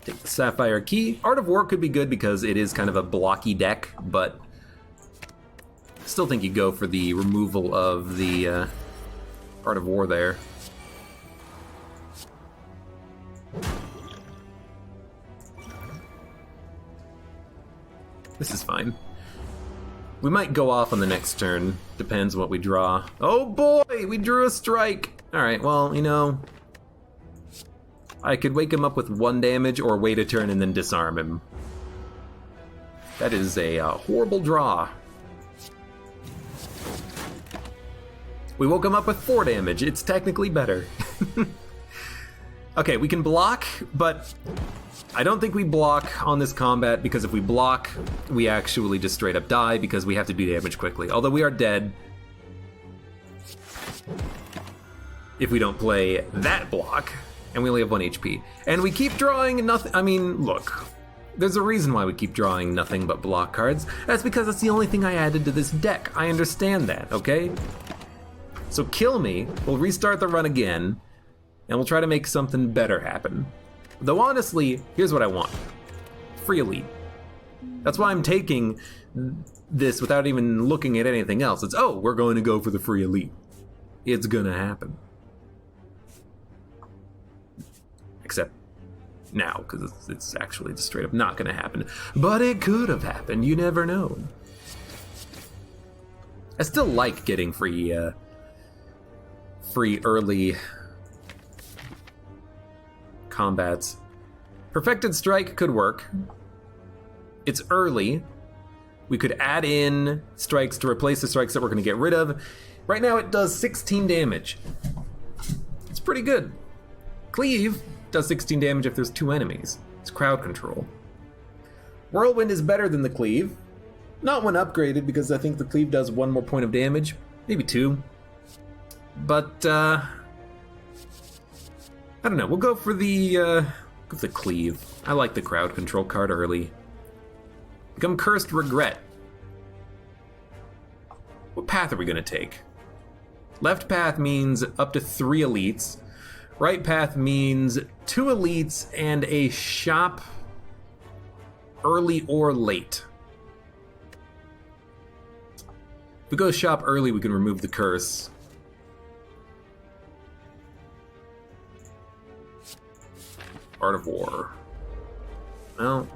Take the Sapphire Key. Art of War could be good because it is kind of a blocky deck, but I still think you go for the removal of the Art of War there. This is fine. We might go off on the next turn. Depends what we draw. Oh boy, we drew a strike. All right, well, you know, I could wake him up with 1 damage or wait a turn and then disarm him. That is a horrible draw. We woke him up with 4 damage. It's technically better. Okay, we can block, but I don't think we block on this combat because if we block, we actually just straight up die because we have to do damage quickly. Although we are dead if we don't play that block, and we only have 1 HP. And we keep drawing nothing. I mean, look, there's a reason why we keep drawing nothing but block cards. That's because that's the only thing I added to this deck. I understand that, okay? So kill me, we'll restart the run again, and we'll try to make something better happen. Though honestly, here's what I want. Free Elite. That's why I'm taking this without even looking at anything else. It's, oh, we're going to go for the Free Elite. It's gonna happen. Except now, because it's actually just straight up not gonna happen. But it could have happened, you never know. I still like getting free early combats. Perfected Strike could work. It's early. We could add in strikes to replace the strikes that we're going to get rid of. Right now it does 16 damage. It's pretty good. Cleave does 16 damage if there's 2 enemies. It's crowd control. Whirlwind is better than the Cleave. Not when upgraded, because I think the Cleave does 1 more point of damage. Maybe 2. But, I don't know, we'll go for the Cleave. I like the crowd control card early. Become Cursed Regret. What path are we gonna take? Left path means up to 3 elites. Right path means 2 elites and a shop early or late. If we go shop early, we can remove the curse. Art of War. Well,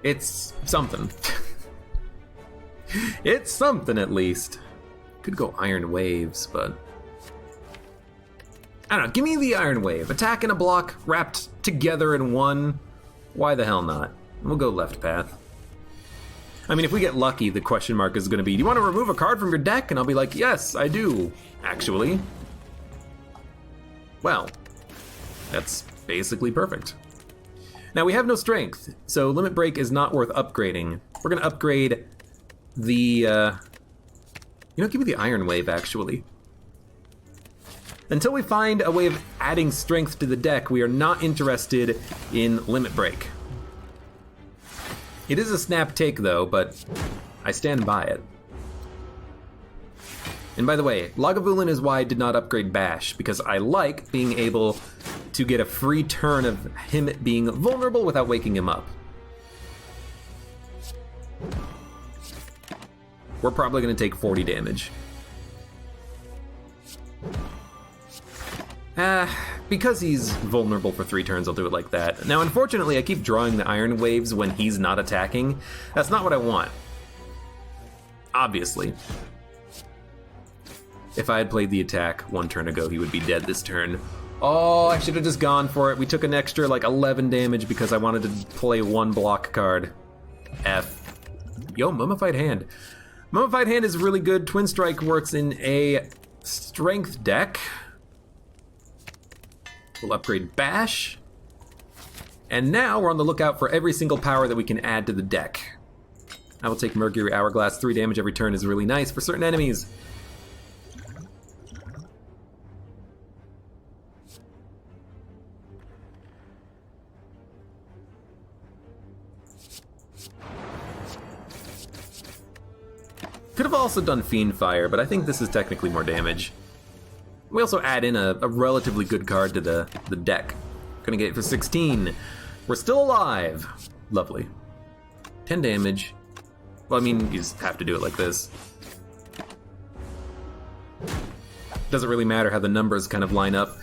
it's something. It's something at least. Could go Iron Waves, but I don't know. Give me the Iron Wave. Attack and a block wrapped together in one. Why the hell not? We'll go left path. I mean, if we get lucky, the question mark is going to be, do you want to remove a card from your deck? And I'll be like, yes, I do, actually. Well, that's basically perfect. Now, we have no strength, so Limit Break is not worth upgrading. We're going to upgrade the, you know, give me the Iron Wave, actually. Until we find a way of adding strength to the deck, we are not interested in Limit Break. It is a snap take, though, but I stand by it. And by the way, Lagavulin is why I did not upgrade Bash, because I like being able to get a free turn of him being vulnerable without waking him up. We're probably going to take 40 damage. Because he's vulnerable for 3 turns, I'll do it like that. Now, unfortunately, I keep drawing the Iron Waves when he's not attacking. That's not what I want. Obviously. If I had played the attack 1 turn ago, he would be dead this turn. Oh, I should have just gone for it. We took an extra, like, 11 damage because I wanted to play 1 block card. F. Yo, Mummified Hand. Mummified Hand is really good. Twin Strike works in a strength deck. We'll upgrade Bash. And now we're on the lookout for every single power that we can add to the deck. I will take Mercury Hourglass. 3 damage every turn is really nice for certain enemies. also done Fiend Fire, but I think this is technically more damage. We also add in a relatively good card to the deck. Gonna get it for 16. We're still alive. Lovely. 10 damage. Well, I mean, you just have to do it like this. Doesn't really matter how the numbers kind of line up.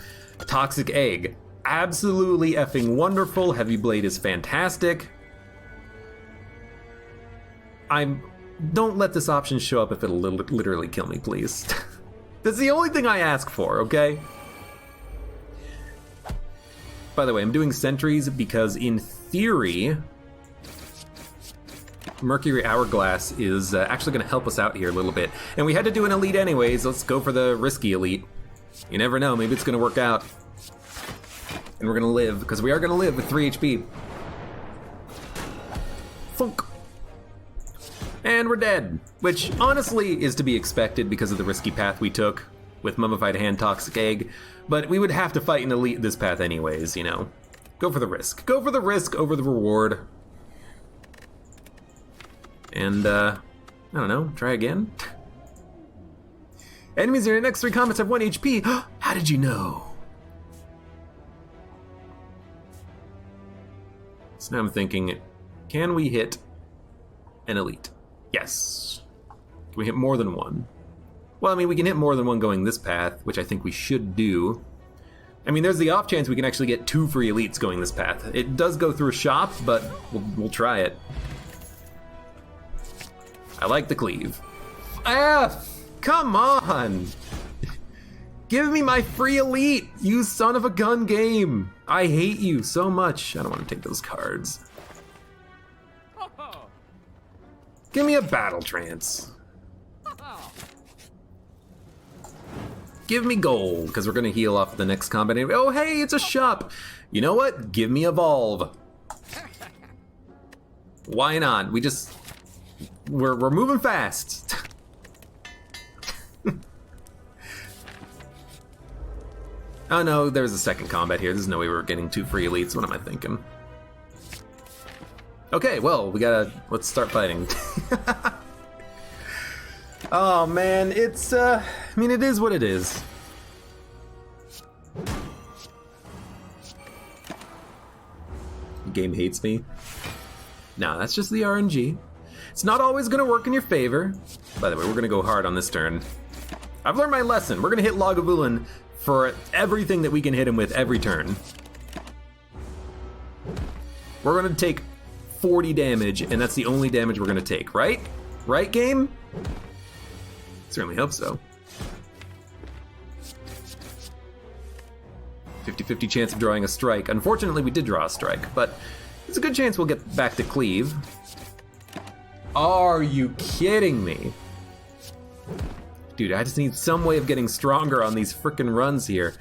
Toxic Egg. Absolutely effing wonderful. Heavy Blade is fantastic. Don't let this option show up if it'll literally kill me, please. That's the only thing I ask for, okay? By the way, I'm doing sentries because in theory, Mercury Hourglass is actually going to help us out here a little bit. And we had to do an elite anyways. Let's go for the risky elite. You never know, maybe it's going to work out. And we're going to live, because we are going to live with 3 HP. Funk. And we're dead, which honestly is to be expected because of the risky path we took with Mummified Hand, Toxic Egg, but we would have to fight an elite this path anyways, you know. Go for the risk. Go for the risk over the reward. And, I don't know, try again? Enemies in your next 3 combats have 1 HP. How did you know? So now I'm thinking, can we hit an elite? Yes. Can we hit more than 1? Well, I mean, we can hit more than 1 going this path, which I think we should do. I mean, there's the off chance we can actually get 2 free elites going this path. It does go through a shop, but we'll try it. I like the cleave. Ah! Come on! Give me my free elite, you son of a gun game! I hate you so much. I don't want to take those cards. Give me a battle trance. Give me gold, because we're going to heal off the next combat. Oh, hey, it's a shop. You know what? Give me evolve. Why not? We're moving fast. Oh no, there's a second combat here. There's no way we're getting 2 free elites. What am I thinking? Okay, well, let's start fighting. Oh man, I mean, it is what it is. The game hates me. Nah, that's just the RNG. It's not always gonna work in your favor. By the way, we're gonna go hard on this turn. I've learned my lesson. We're gonna hit Lagavulin for everything that we can hit him with every turn. We're gonna take 40 damage, and that's the only damage we're gonna take, right? Right, game? Certainly hope so. 50-50 chance of drawing a strike. Unfortunately, we did draw a strike, but there's a good chance we'll get back to cleave. Are you kidding me? Dude, I just need some way of getting stronger on these frickin' runs here.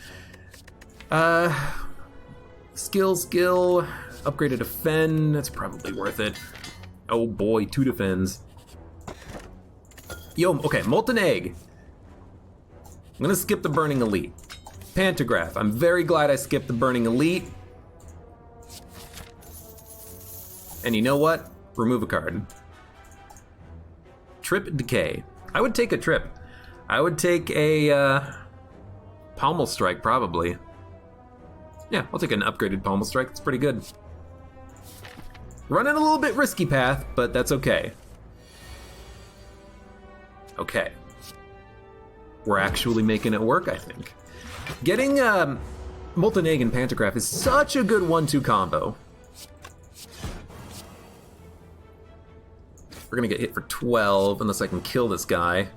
Skill, upgrade to defend, that's probably worth it. Oh boy, 2 defends. Yo, okay, Molten Egg. I'm gonna skip the Burning Elite. Pantograph, I'm very glad I skipped the Burning Elite. And you know what? Remove a card. Trip Decay. I would take a trip. I would take a Pommel Strike, probably. Yeah, I'll take an upgraded Pommel Strike, it's pretty good. Running a little bit risky path, but that's okay. Okay. We're actually making it work, I think. Getting Molten Egg and Pantograph is such a good 1-2 combo. We're gonna get hit for 12 unless I can kill this guy.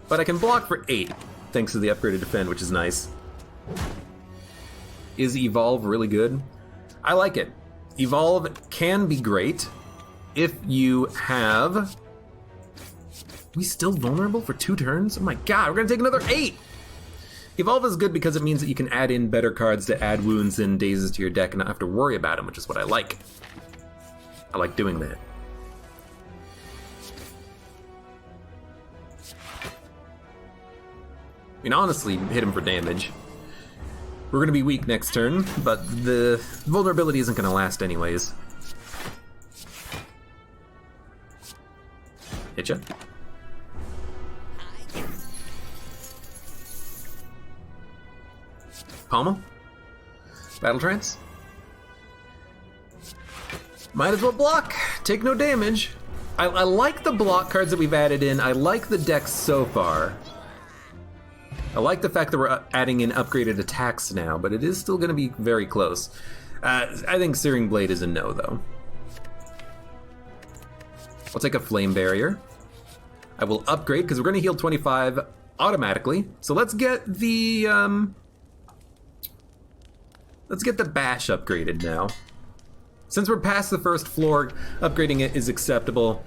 But I can block for 8 thanks to the upgraded defend, which is nice. Is Evolve really good? I like it. Evolve can be great if you have... We still vulnerable for 2 turns? Oh my god, we're gonna take another 8! Evolve is good because it means that you can add in better cards to add wounds and dazes to your deck and not have to worry about them, which is what I like. I like doing that. I mean, honestly, hit him for damage. We're gonna be weak next turn, but the vulnerability isn't gonna last anyways. Hitcha. Pommel. Battle Trance. Might as well block. Take no damage. I like the block cards that we've added in. I like the deck so far. I like the fact that we're adding in upgraded attacks now, but it is still going to be very close. I think Searing Blade is a no, though. I'll take a Flame Barrier. I will upgrade, because we're going to heal 25 automatically. So let's get the Bash upgraded now. Since we're past the first floor, upgrading it is acceptable.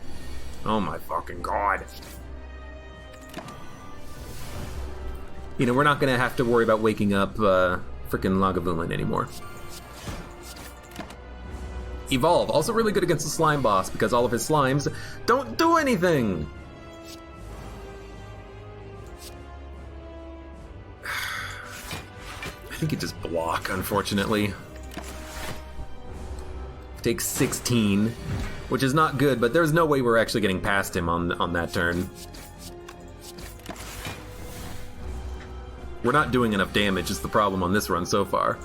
Oh my fucking god. You know, we're not going to have to worry about waking up frickin' Lagavulin anymore. Evolve, also really good against the slime boss because all of his slimes don't do anything. I think you just block, unfortunately. Takes 16, which is not good, but there's no way we're actually getting past him on that turn. We're not doing enough damage is the problem on this run so far.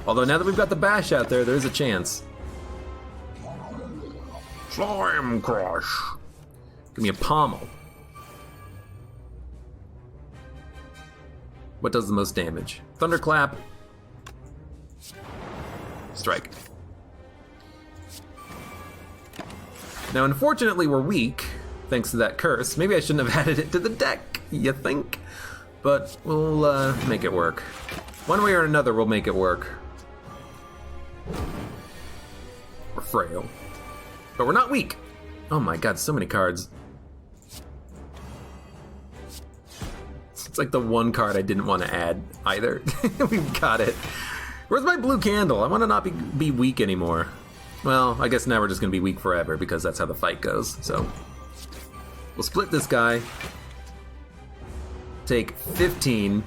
Although now that we've got the Bash out there's a chance. Slime Crush. Give me a Pommel. What does the most damage? Thunderclap. Strike. Now, unfortunately, we're weak, thanks to that curse. Maybe I shouldn't have added it to the deck, you think? But we'll make it work. One way or another, we'll make it work. We're frail. But we're not weak. Oh my god, so many cards. It's like the one card I didn't want to add either. We've got it. Where's my blue candle? I want to not be weak anymore. Well, I guess now we're just going to be weak forever because that's how the fight goes. So we'll split this guy. Take 15.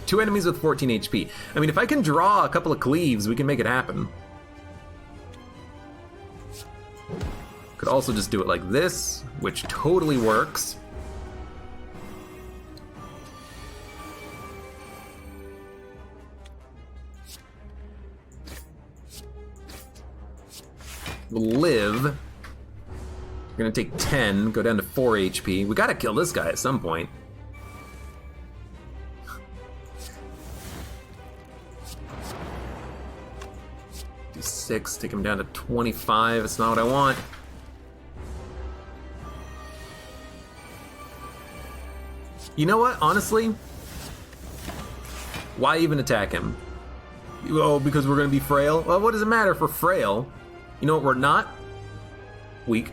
2 enemies with 14 HP. I mean, if I can draw a couple of cleaves, we can make it happen. Could also just do it like this, which totally works. We'll live. We're gonna take 10, go down to 4 HP. We gotta kill this guy at some point. Do 6, take him down to 25. It's not what I want. You know what? Honestly, why even attack him? Oh, because we're gonna be frail? Well, what does it matter if we're frail? You know what we're not? Weak.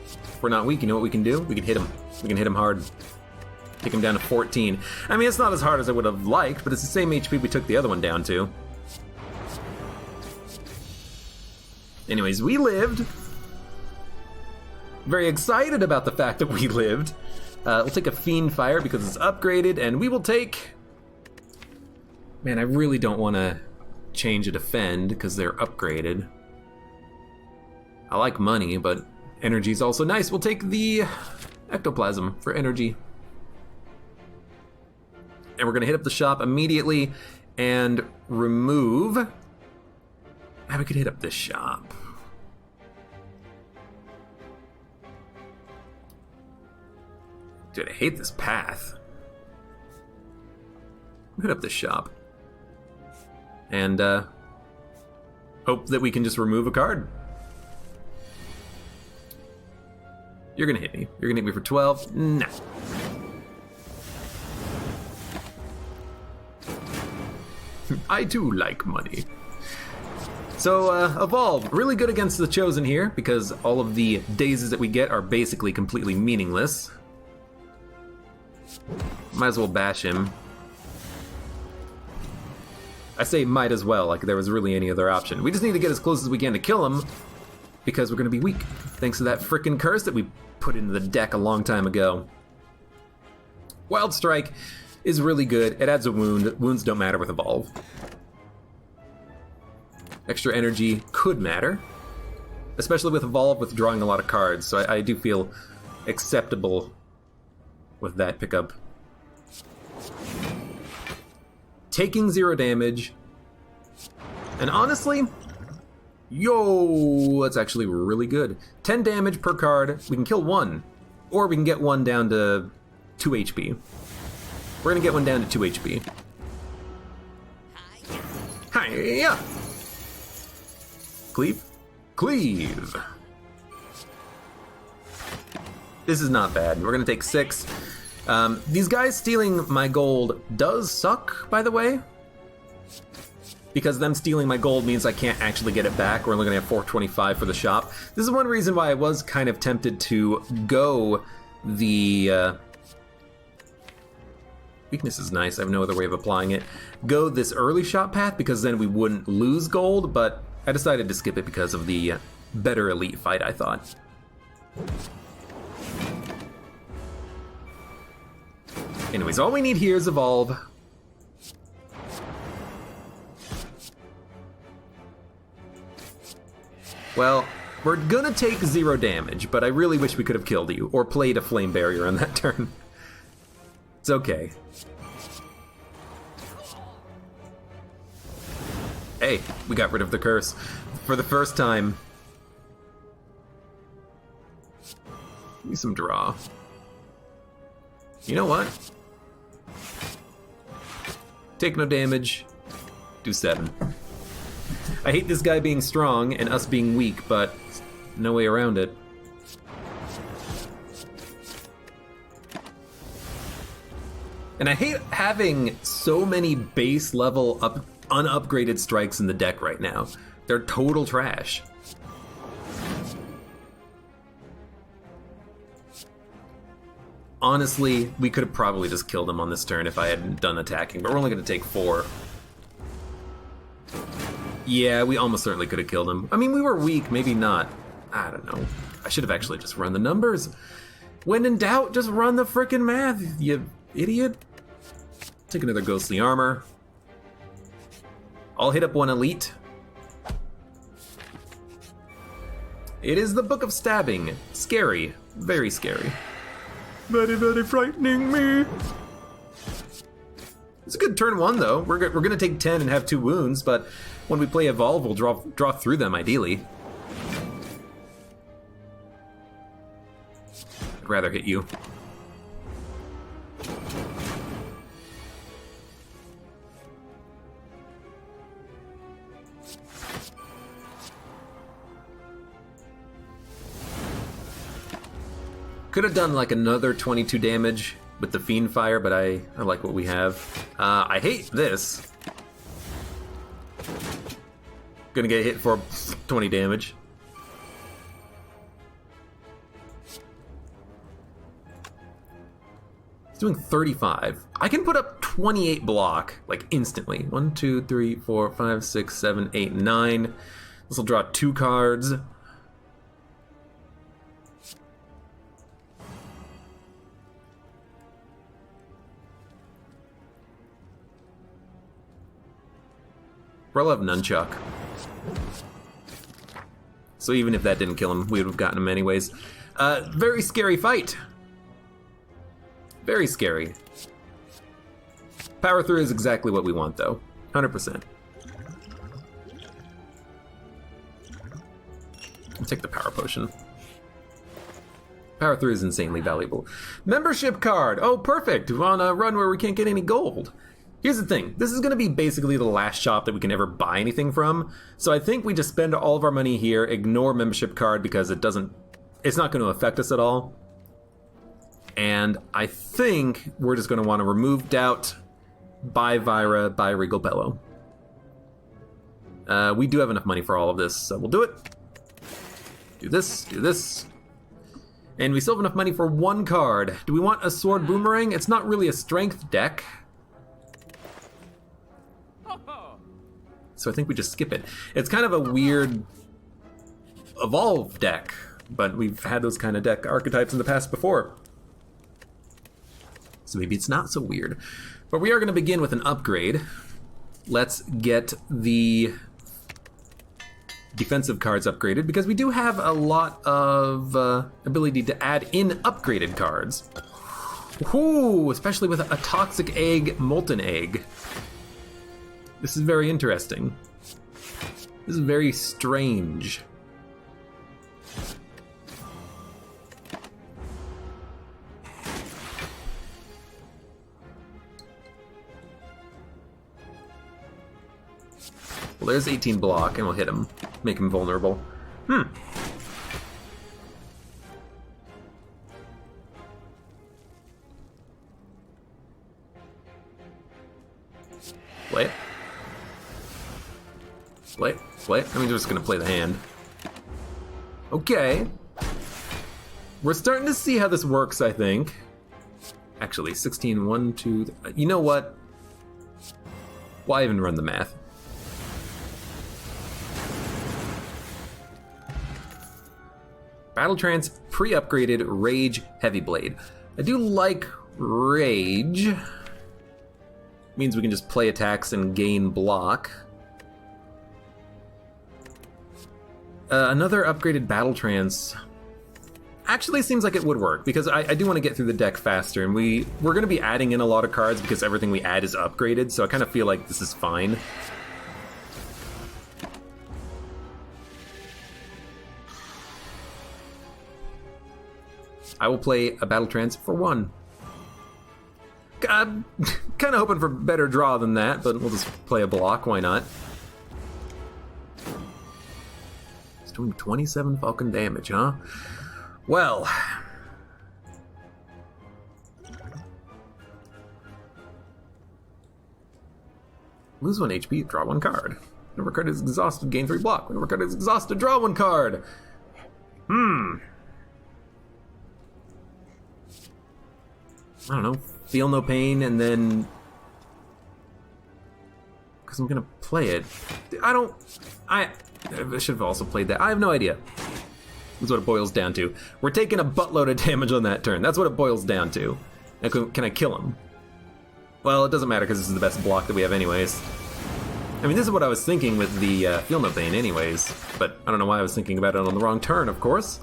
If we're not weak, you know what we can do? We can hit him. We can hit him hard. Take him down to 14. I mean, it's not as hard as I would have liked, but it's the same HP we took the other one down to. Anyways, we lived. Very excited about the fact that we lived. We'll take a Fiend Fire because it's upgraded, and we will take... Man, I really don't want to change a Defend because they're upgraded. I like money, but energy is also nice. We'll take the Ectoplasm for energy. And we're going to hit up the shop immediately and remove... we could hit up this shop. Dude, I hate this path. Hit up this shop. And hope that we can just remove a card. You're gonna hit me. You're gonna hit me for 12? No. I too like money. So, Evolve, really good against the Chosen here, because all of the dazes that we get are basically completely meaningless. Might as well bash him. I say might as well, like there was really any other option. We just need to get as close as we can to kill him, because we're gonna be weak, thanks to that frickin' curse that we put into the deck a long time ago. Wild Strike is really good. It adds a wound. Wounds don't matter with Evolve. Extra energy could matter, especially with Evolve, with drawing a lot of cards, so I do feel acceptable with that pickup. Taking 0 damage. And honestly, yo, that's actually really good. 10 damage per card. We can kill 1. Or we can get 1 down to 2 HP. We're gonna get 1 down to 2 HP. Hiya! Cleave? Cleave! This is not bad. We're gonna take 6. These guys stealing my gold does suck, by the way. Because them stealing my gold means I can't actually get it back. We're only gonna have 425 for the shop. This is one reason why I was kind of tempted to go the... weakness is nice, I have no other way of applying it. Go this early shop path because then we wouldn't lose gold, but I decided to skip it because of the better elite fight, I thought. Anyways, all we need here is evolve. Well, we're gonna take 0 damage, but I really wish we could have killed you, or played a flame barrier on that turn. It's okay. Hey, we got rid of the curse. For the first time. Give me some draw. You know what? Take no damage. Do 7. I hate this guy being strong and us being weak, but no way around it. And I hate having so many base level unupgraded strikes in the deck right now. They're total trash. Honestly, we could have probably just killed him on this turn if I hadn't done attacking, but we're only going to take 4. Yeah, we almost certainly could have killed him. I mean, we were weak, maybe not. I don't know. I should have actually just run the numbers. When in doubt, just run the frickin' math, you idiot. Take another ghostly armor. I'll hit up 1 elite. It is the Book of Stabbing. Scary. Very scary. Very, very frightening me. It's a good turn 1, though. We're gonna take 10 and have 2 wounds, but when we play Evolve, we'll draw through them, ideally. I'd rather hit you. Could have done like another 22 damage with the Fiend Fire, but I like what we have. I hate this. Gonna get hit for 20 damage. He's doing 35. I can put up 28 block, like instantly. 1, 2, 3, 4, 5, 6, 7, 8, 9. This will draw 2 cards. I'll have Nunchuck. So even if that didn't kill him, we would have gotten him anyways. Very scary fight. Very scary. Power through is exactly what we want, though. 100%. I'll take the power potion. Power through is insanely valuable. Membership card. Oh, perfect. We're on a run where we can't get any gold. Here's the thing, this is going to be basically the last shop that we can ever buy anything from, so I think we just spend all of our money here, ignore membership card because it's not going to affect us at all. And I think we're just going to want to remove Doubt, buy Vira, buy Regal Bellow. We do have enough money for all of this, so we'll do it. Do this. And we still have enough money for 1 card. Do we want a Sword Boomerang? It's not really a strength deck. So I think we just skip it. It's kind of a weird Evolve deck, but we've had those kind of deck archetypes in the past before. So maybe it's not so weird. But we are going to begin with an upgrade. Let's get the defensive cards upgraded, because we do have a lot of ability to add in upgraded cards. Ooh, especially with a toxic egg, molten egg. This is very interesting. This is very strange. Well, there's 18 block, and we'll hit him. Make him vulnerable. Play it. Play it. Play it. I'm just gonna play the hand. Okay. We're starting to see how this works, I think. Actually, 16, 1, 2... You know what? Why even run the math? Battle Trance, pre-upgraded Rage Heavy Blade. I do like Rage. Means we can just play attacks and gain block. Another upgraded Battle Trance actually seems like it would work, because I do want to get through the deck faster, and we're going to be adding in a lot of cards because everything we add is upgraded, so I kind of feel like this is fine. I will play a Battle Trance for 1. I'm kind of hoping for better draw than that, but we'll just play a block, why not? It's doing 27 Falcon damage, huh? Well... Lose 1 HP, draw 1 card. Whenever card is exhausted, gain 3 block. Whenever card is exhausted, draw 1 card. I don't know, feel no pain, and then... Because I'm gonna play it. I should have also played that. I have no idea. That's what it boils down to. We're taking a buttload of damage on that turn. That's what it boils down to. Now, can I kill him? Well, it doesn't matter because this is the best block that we have anyways. I mean, this is what I was thinking with the feel no pain anyways. But I don't know why I was thinking about it on the wrong turn, of course.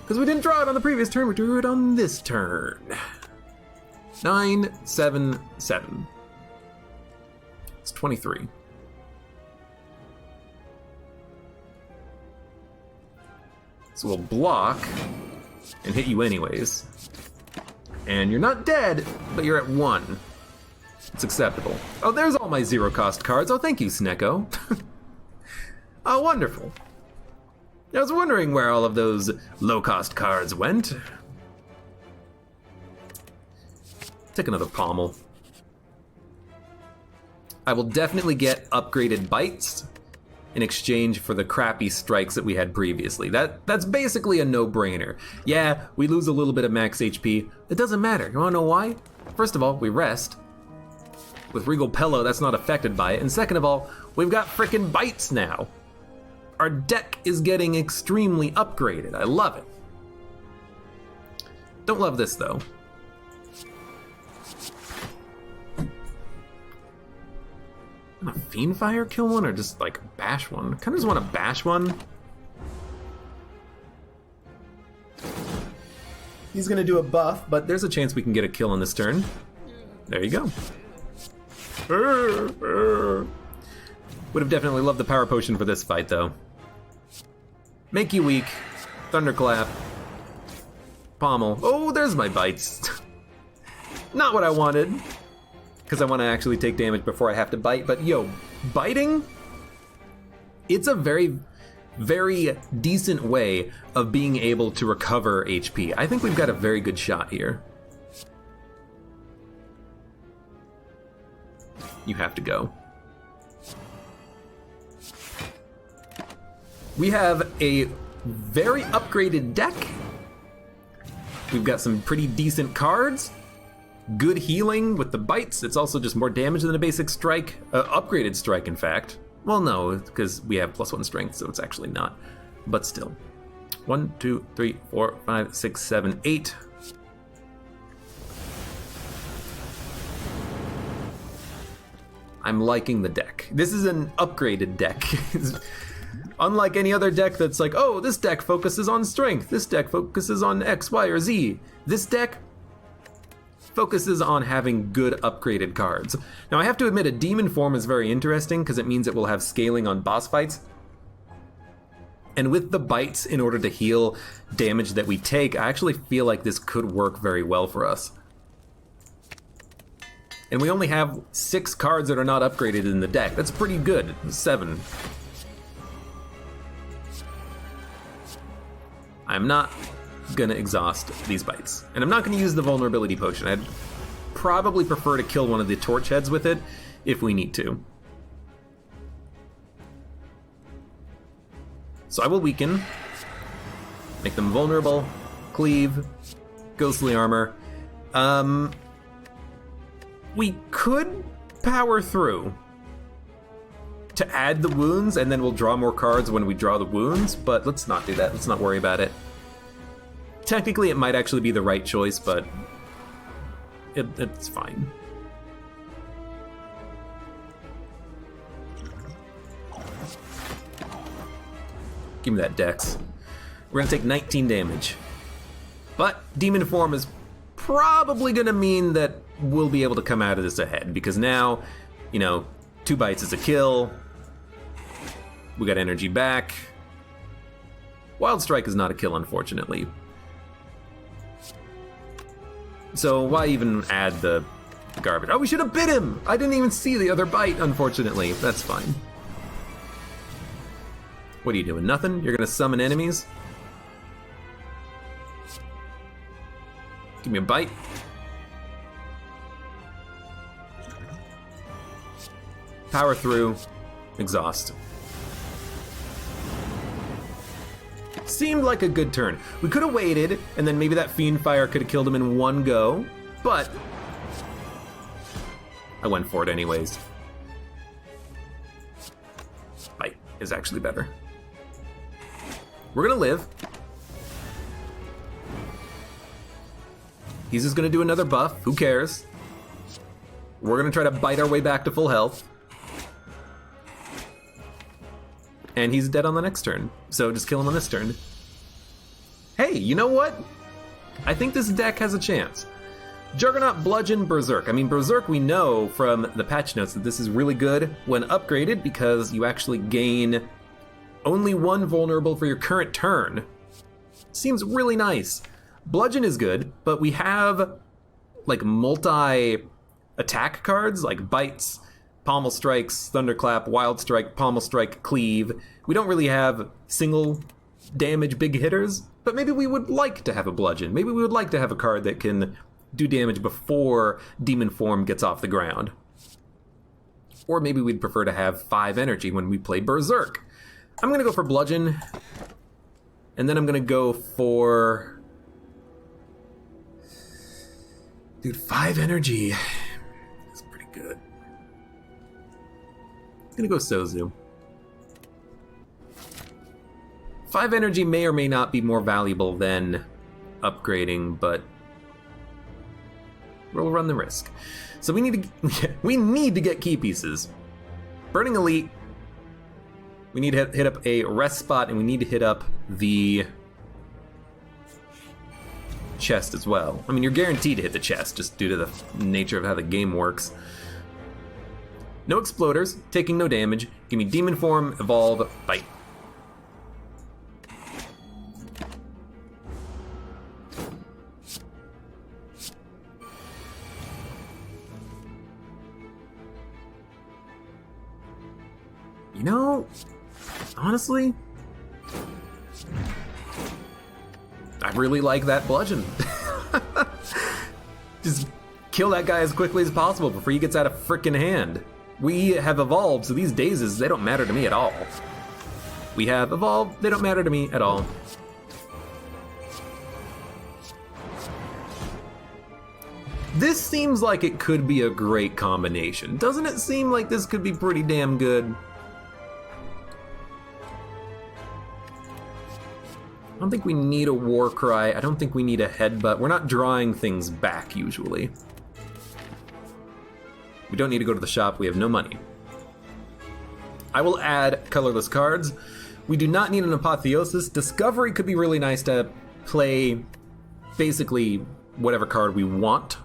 Because we didn't draw it on the previous turn, we drew it on this turn. 9, 7, 7. It's 23. So we'll block and hit you anyways. And you're not dead, but you're at 1. It's acceptable. Oh, there's all my zero-cost cards. Oh, thank you, Snecko. Oh, wonderful. I was wondering where all of those low-cost cards went. Take another pommel. I will definitely get upgraded bites in exchange for the crappy strikes that we had previously. That's basically a no-brainer. Yeah, we lose a little bit of max HP. It doesn't matter. You wanna know why? First of all, we rest. With Regal Pillow, that's not affected by it. And second of all, we've got frickin' bites now. Our deck is getting extremely upgraded. I love it. Don't love this, though. A Fiendfire kill one or just like bash one? I kind of just want to bash one. He's gonna do a buff, but there's a chance we can get a kill on this turn. There you go. Would have definitely loved the power potion for this fight though. Make you weak. Thunderclap. Pommel. Oh, there's my bites. Not what I wanted. Because I want to actually take damage before I have to bite, but yo, biting? It's a very, very decent way of being able to recover HP. I think we've got a very good shot here. You have to go. We have a very upgraded deck. We've got some pretty decent cards. Good healing with the bites. It's also just more damage than a basic strike. Upgraded strike, in fact. Well, no, because we have +1 strength, so it's actually not. But still. 1, 2, 3, 4, 5, 6, 7, 8. I'm liking the deck. This is an upgraded deck. Unlike any other deck that's like, oh, this deck focuses on strength. This deck focuses on X, Y, or Z. This deck focuses on having good upgraded cards. Now I have to admit a demon form is very interesting because it means it will have scaling on boss fights. And with the bites in order to heal damage that we take, I actually feel like this could work very well for us. And we only have 6 cards that are not upgraded in the deck. That's pretty good. 7. I'm not gonna exhaust these bites. And I'm not gonna use the vulnerability potion. I'd probably prefer to kill one of the torch heads with it if we need to. So I will weaken, make them vulnerable, cleave, ghostly armor. We could power through to add the wounds, and then we'll draw more cards when we draw the wounds, but let's not do that. Let's not worry about it. Technically, it might actually be the right choice, but it's fine. Give me that dex. We're gonna take 19 damage. But demon form is probably gonna mean that we'll be able to come out of this ahead, because now, you know, 2 bites is a kill. We got energy back. Wild Strike is not a kill, unfortunately. So why even add the garbage? Oh, we should have bit him! I didn't even see the other bite, unfortunately. That's fine. What are you doing? Nothing? You're gonna summon enemies? Give me a bite. Power through. Exhaust. Seemed like a good turn. We could have waited, and then maybe that Fiend Fire could have killed him in one go, but I went for it anyways. Bite is actually better. We're gonna live. He's just gonna do another buff, who cares? We're gonna try to bite our way back to full health. And he's dead on the next turn, so just kill him on this turn. Hey, you know what? I think this deck has a chance. Juggernaut, Bludgeon, Berserk. I mean, Berserk, we know from the patch notes that this is really good when upgraded because you actually gain only 1 vulnerable for your current turn. Seems really nice. Bludgeon is good, but we have like multi-attack cards like Bites, Pommel Strikes, Thunderclap, Wild Strike, Pommel Strike, Cleave. We don't really have single damage big hitters, but maybe we would like to have a Bludgeon. Maybe we would like to have a card that can do damage before Demon Form gets off the ground. Or maybe we'd prefer to have 5 energy when we play Berserk. I'm gonna go for Bludgeon, and then I'm gonna go for... Dude, 5 energy. That's pretty good. I'm gonna go Sozu. 5 energy may or may not be more valuable than upgrading, but we'll run the risk. So we need to get key pieces. Burning Elite. We need to hit up a rest spot, and we need to hit up the chest as well. I mean, you're guaranteed to hit the chest just due to the nature of how the game works. No exploders, taking no damage. Give me Demon Form, Evolve, Bite. You know, honestly, I really like that Bludgeon. Just kill that guy as quickly as possible before he gets out of frickin' hand. We have evolved, so these dazes, they don't matter to me at all. We have evolved, they don't matter to me at all. This seems like it could be a great combination. Doesn't it seem like this could be pretty damn good? I don't think we need a War Cry. I don't think we need a Headbutt. We're not drawing things back, usually. We don't need to go to the shop. We have no money. I will add colorless cards. We do not need an Apotheosis. Discovery could be really nice to play basically whatever card we want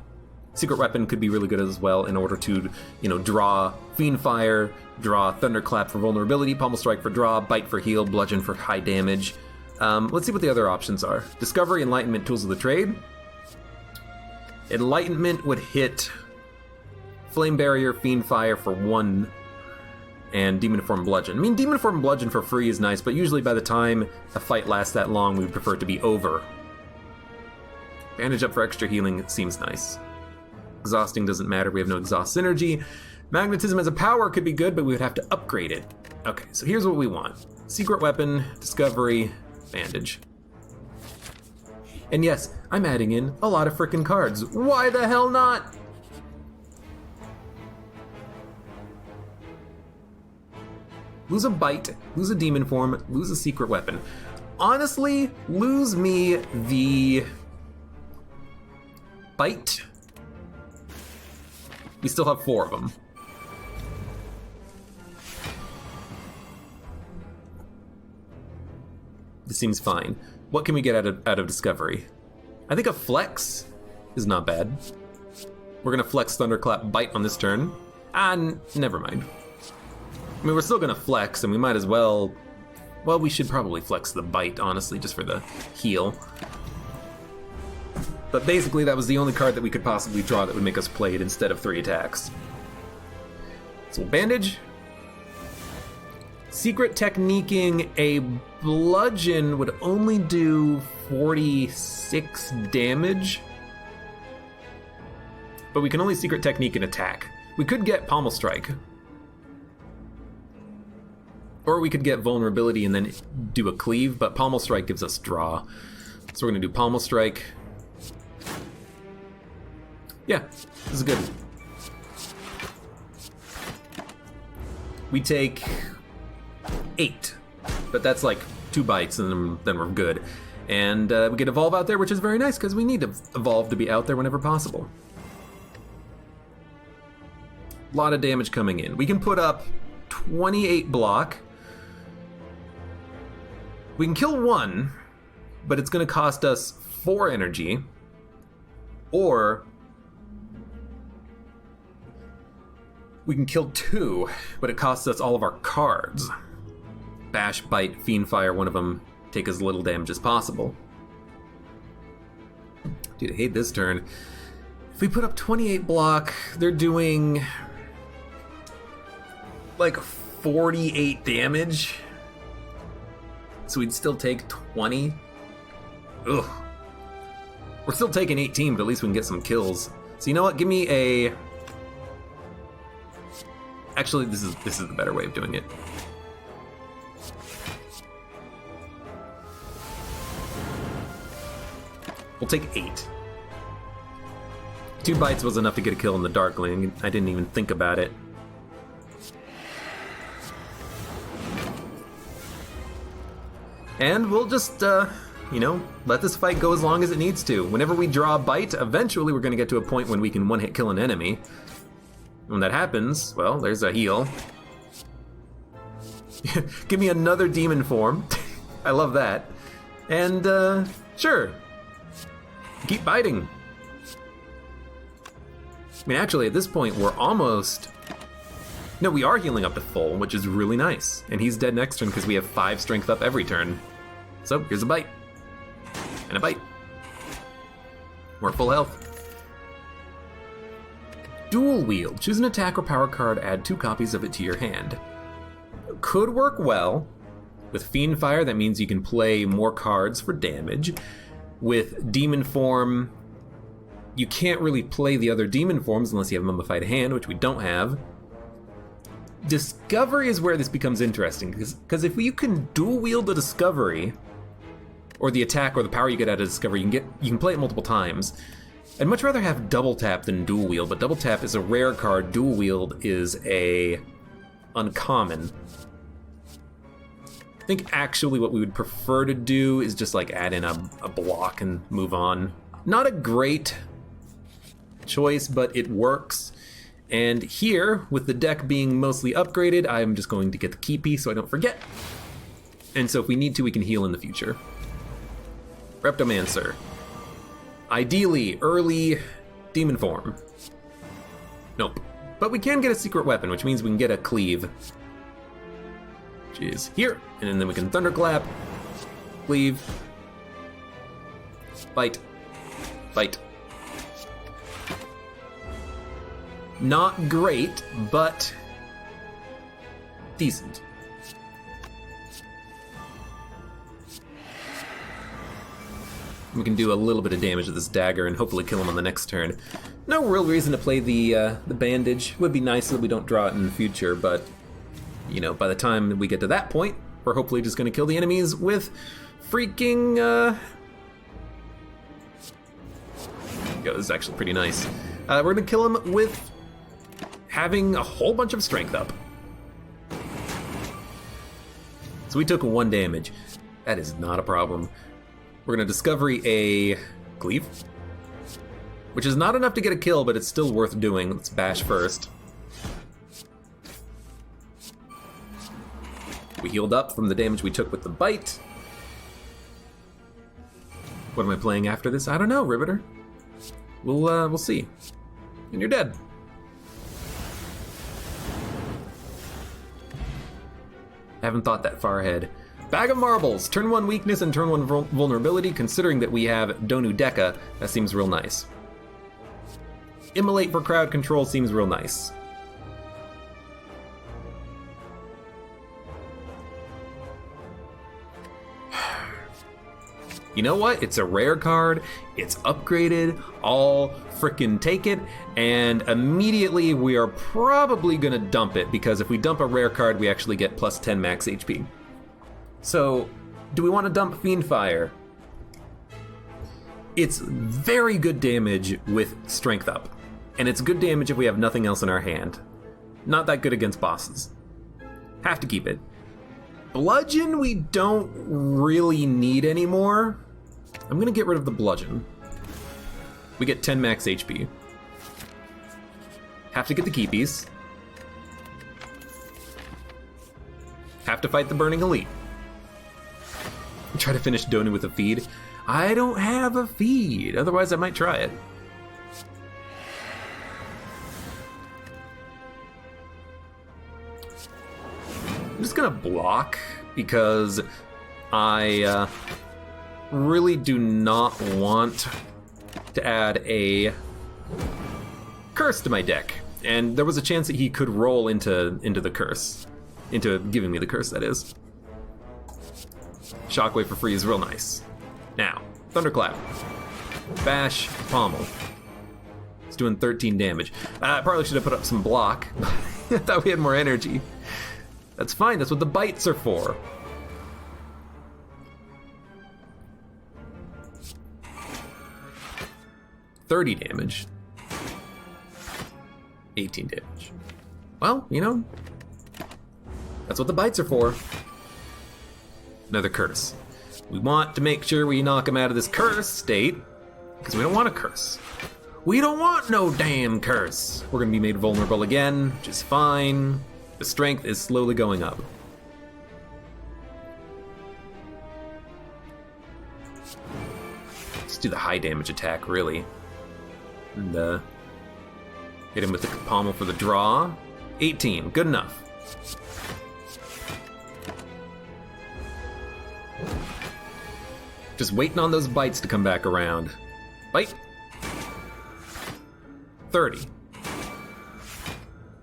Secret Weapon could be really good as well in order to, you know, draw Fiend Fire, draw Thunderclap for vulnerability, Pommel Strike for draw, Bite for heal, Bludgeon for high damage. Let's see what the other options are. Discovery, Enlightenment, Tools of the Trade. Enlightenment would hit Flame Barrier, Fiend Fire for 1, and Demon Form Bludgeon. I mean, Demon Form Bludgeon for free is nice, but usually by the time a fight lasts that long, we would prefer it to be over. Bandage up for extra healing seems nice. Exhausting doesn't matter, we have no exhaust synergy. Magnetism as a power could be good, but we would have to upgrade it. Okay, so here's what we want. Secret Weapon, Discovery, Bandage. And yes, I'm adding in a lot of frickin' cards. Why the hell not? Lose a Bite, lose a Demon Form, lose a Secret Weapon. Honestly, lose me the Bite. We still have 4 of them. This seems fine. What can we get out of Discovery? I think a Flex is not bad. We're gonna Flex Thunderclap Bite on this turn. Never mind. I mean, we're still gonna Flex, and we might as well... Well, we should probably Flex the Bite, honestly, just for the heal. But basically, that was the only card that we could possibly draw that would make us play it instead of 3 attacks. So Bandage. Secret Techniquing a Bludgeon would only do 46 damage. But we can only Secret Technique an attack. We could get Pommel Strike. Or we could get Vulnerability and then do a Cleave, but Pommel Strike gives us draw. So we're gonna do Pommel Strike. Yeah, this is good. We take 8, but that's like 2 bites and then we're good. And we get Evolve out there, which is very nice because we need to Evolve to be out there whenever possible. A lot of damage coming in. We can put up 28 block. We can kill 1, but it's going to cost us 4 energy. Or we can kill 2, but it costs us all of our cards. Bash, Bite, Fiend Fire, one of them, take as little damage as possible. Dude, I hate this turn. If we put up 28 block, they're doing like 48 damage. So we'd still take 20. Ugh. We're still taking 18, but at least we can get some kills. So you know what? Give me a... Actually, this is the better way of doing it. We'll take 8. 2 bites was enough to get a kill in the Darkling. I didn't even think about it. And we'll just, you know, let this fight go as long as it needs to. Whenever we draw a Bite, eventually we're going to get to a point when we can one-hit kill an enemy. When that happens, well, there's a heal. Give me another Demon Form. I love that. And, sure. Keep biting. I mean, actually, at this point, we're almost... No, we are healing up to full, which is really nice. And he's dead next turn because we have 5 strength up every turn. So, here's a Bite. And a Bite. We're at full health. Dual Wield. Choose an attack or power card, add 2 copies of it to your hand. Could work well. With Fiend Fire, that means you can play more cards for damage. With Demon Form, you can't really play the other Demon Forms unless you have Mummified Hand, which we don't have. Discovery is where this becomes interesting, because if you can dual wield the Discovery, or the attack or the power you get out of Discovery, you can play it multiple times. I'd much rather have Double Tap than Dual Wield, but Double Tap is a rare card, Dual Wield is a uncommon. I think actually what we would prefer to do is just like add in a block and move on. Not a great choice, but it works. And here, with the deck being mostly upgraded, I'm just going to get the key piece so I don't forget. And so if we need to, we can heal in the future. Reptomancer. Ideally, early demon form. Nope. But we can get a secret weapon, which means we can get a cleave. Which is here. And then we can thunderclap, cleave, bite, bite. Not great, but decent. We can do a little bit of damage with this dagger and hopefully kill him on the next turn. No real reason to play the bandage. Would be nice that we don't draw it in the future, but you know, by the time we get to that point, we're hopefully just going to kill the enemies with freaking. Yo, this is actually pretty nice. We're going to kill him with having a whole bunch of strength up. So we took 1 damage. That is not a problem. We're going to discovery a cleave, which is not enough to get a kill, but it's still worth doing. Let's bash first. We healed up from the damage we took with the bite. What am I playing after this? I don't know, Riveter. We'll see. And you're dead. Haven't thought that far ahead. Bag of Marbles, turn 1 weakness and turn 1 vulnerability. Considering that we have Donu Deka, that seems real nice. Immolate for crowd control seems real nice. You know what? It's a rare card, it's upgraded, I'll frickin' take it, and immediately we are probably gonna dump it, because if we dump a rare card, we actually get plus 10 max HP. So, do we want to dump Fiendfire? It's very good damage with strength up, and it's good damage if we have nothing else in our hand. Not that good against bosses. Have to keep it. Bludgeon we don't really need anymore. I'm gonna get rid of the Bludgeon. We get 10 max HP. Have to get the Keepies. Have to fight the Burning Elite. Try to finish Donu with a feed. I don't have a feed, otherwise I might try it. I'm just gonna block because I really do not want to add a curse to my deck. And there was a chance that he could roll into the curse. Into giving me the curse, that is. Shockwave for free is real nice. Now, Thunderclap. Bash, Pommel. It's doing 13 damage. I probably should have put up some block. I thought we had more energy. That's fine, that's what the bites are for. $30 damage. 18 damage. Well, you know, that's what the bites are for. Another curse. We want to make sure we knock him out of this curse state, because we don't want a curse. We don't want no damn curse. We're gonna be made vulnerable again, which is fine. The strength is slowly going up. Let's do the high damage attack, really. And hit him with the pommel for the draw. 18, good enough. Just waiting on those bites to come back around. Bite. 30.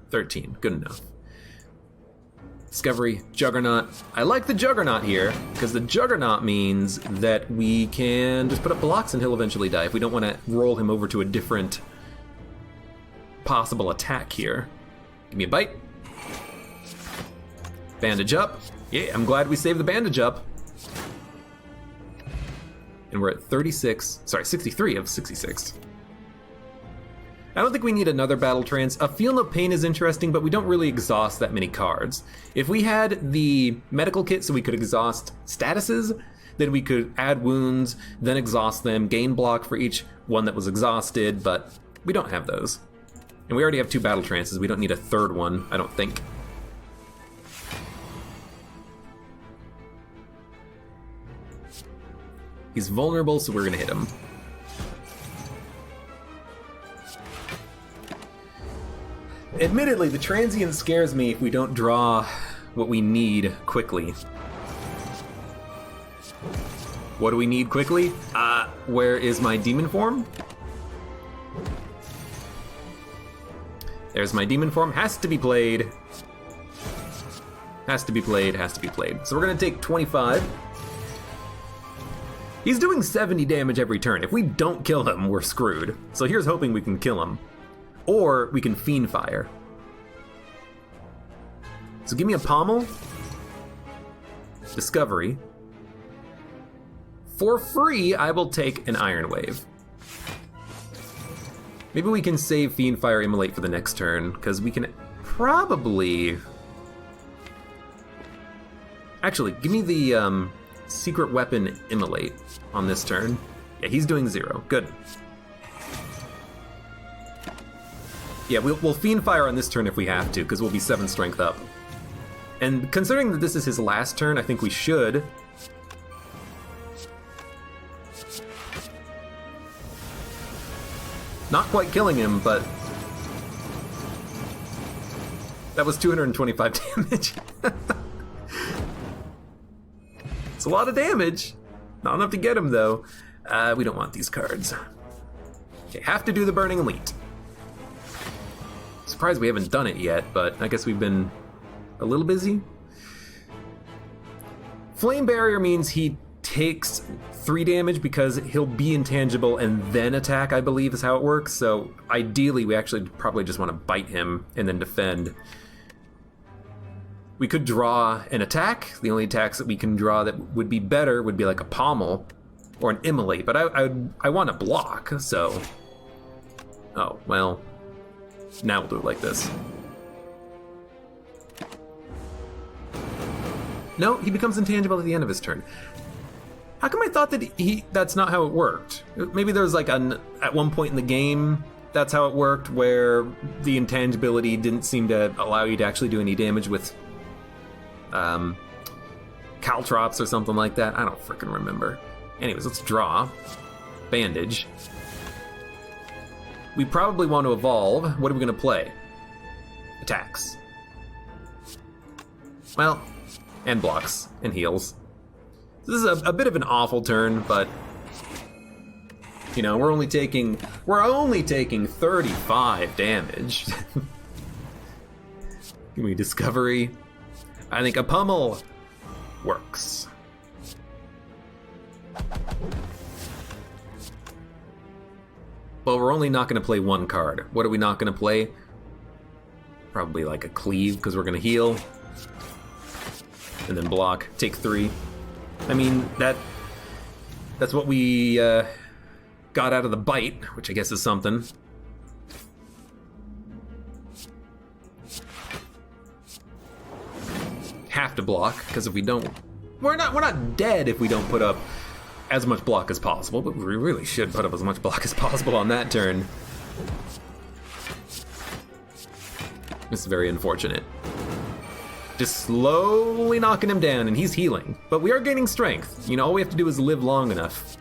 13, good enough. Discovery, Juggernaut. I like the Juggernaut here, because the Juggernaut means that we can just put up blocks and he'll eventually die if we don't want to roll him over to a different possible attack here. Give me a bite. Bandage up. Yeah, I'm glad we saved the bandage up. And we're at 63 of 66. I don't think we need another Battle Trance. A Feel No Pain is interesting, but we don't really exhaust that many cards. If we had the medical kit so we could exhaust statuses, then we could add wounds, then exhaust them, gain block for each one that was exhausted, but we don't have those. And we already have 2 Battle Trances, we don't need a third one, I don't think. He's vulnerable, so we're gonna hit him. Admittedly, the transient scares me if we don't draw what we need quickly. What do we need quickly? Where is my demon form? There's my demon form. Has to be played. Has to be played, has to be played. So we're gonna take 25. He's doing 70 damage every turn. If we don't kill him, we're screwed. So here's hoping we can kill him. Or we can Fiend Fire. So give me a Pommel. Discovery. For free, I will take an Iron Wave. Maybe we can save Fiend Fire Immolate for the next turn, because we can probably... Actually, give me the Secret Weapon Immolate on this turn. Yeah, he's doing 0. Good. Yeah, we'll Fiend Fire on this turn if we have to, because we'll be 7 strength up. And considering that this is his last turn, I think we should. Not quite killing him, but... That was 225 damage. It's a lot of damage. Not enough to get him, though. We don't want these cards. Okay, have to do the Burning Elite. Surprised we haven't done it yet, but I guess we've been a little busy. Flame Barrier means he takes 3 damage because he'll be intangible and then attack, I believe is how it works. So ideally, we actually probably just want to bite him and then defend. We could draw an attack. The only attacks that we can draw that would be better would be like a Pommel or an Immolate, but I want to block, so... Oh, well, now we'll do it like this. No, he becomes intangible at the end of his turn. How come I thought that that's not how it worked? Maybe there's like at one point in the game, that's how it worked, where the intangibility didn't seem to allow you to actually do any damage with Caltrops or something like that. I don't freaking remember. Anyways, let's draw. Bandage. We probably want to evolve. What are we going to play? Attacks. Well, and blocks and heals. This is a bit of an awful turn, but you know, we're only taking 35 damage. Give me discovery. I think a Pummel works. Well, we're only not going to play one card. What are we not going to play? Probably like a Cleave, because we're going to heal. And then block. Take 3. I mean, that's what we got out of the bite, which I guess is something. Have to block, because if we don't... We're not dead if we don't put up as much block as possible, but we really should put up as much block as possible on that turn. This is very unfortunate. Just slowly knocking him down, and he's healing. But we are gaining strength. You know, all we have to do is live long enough.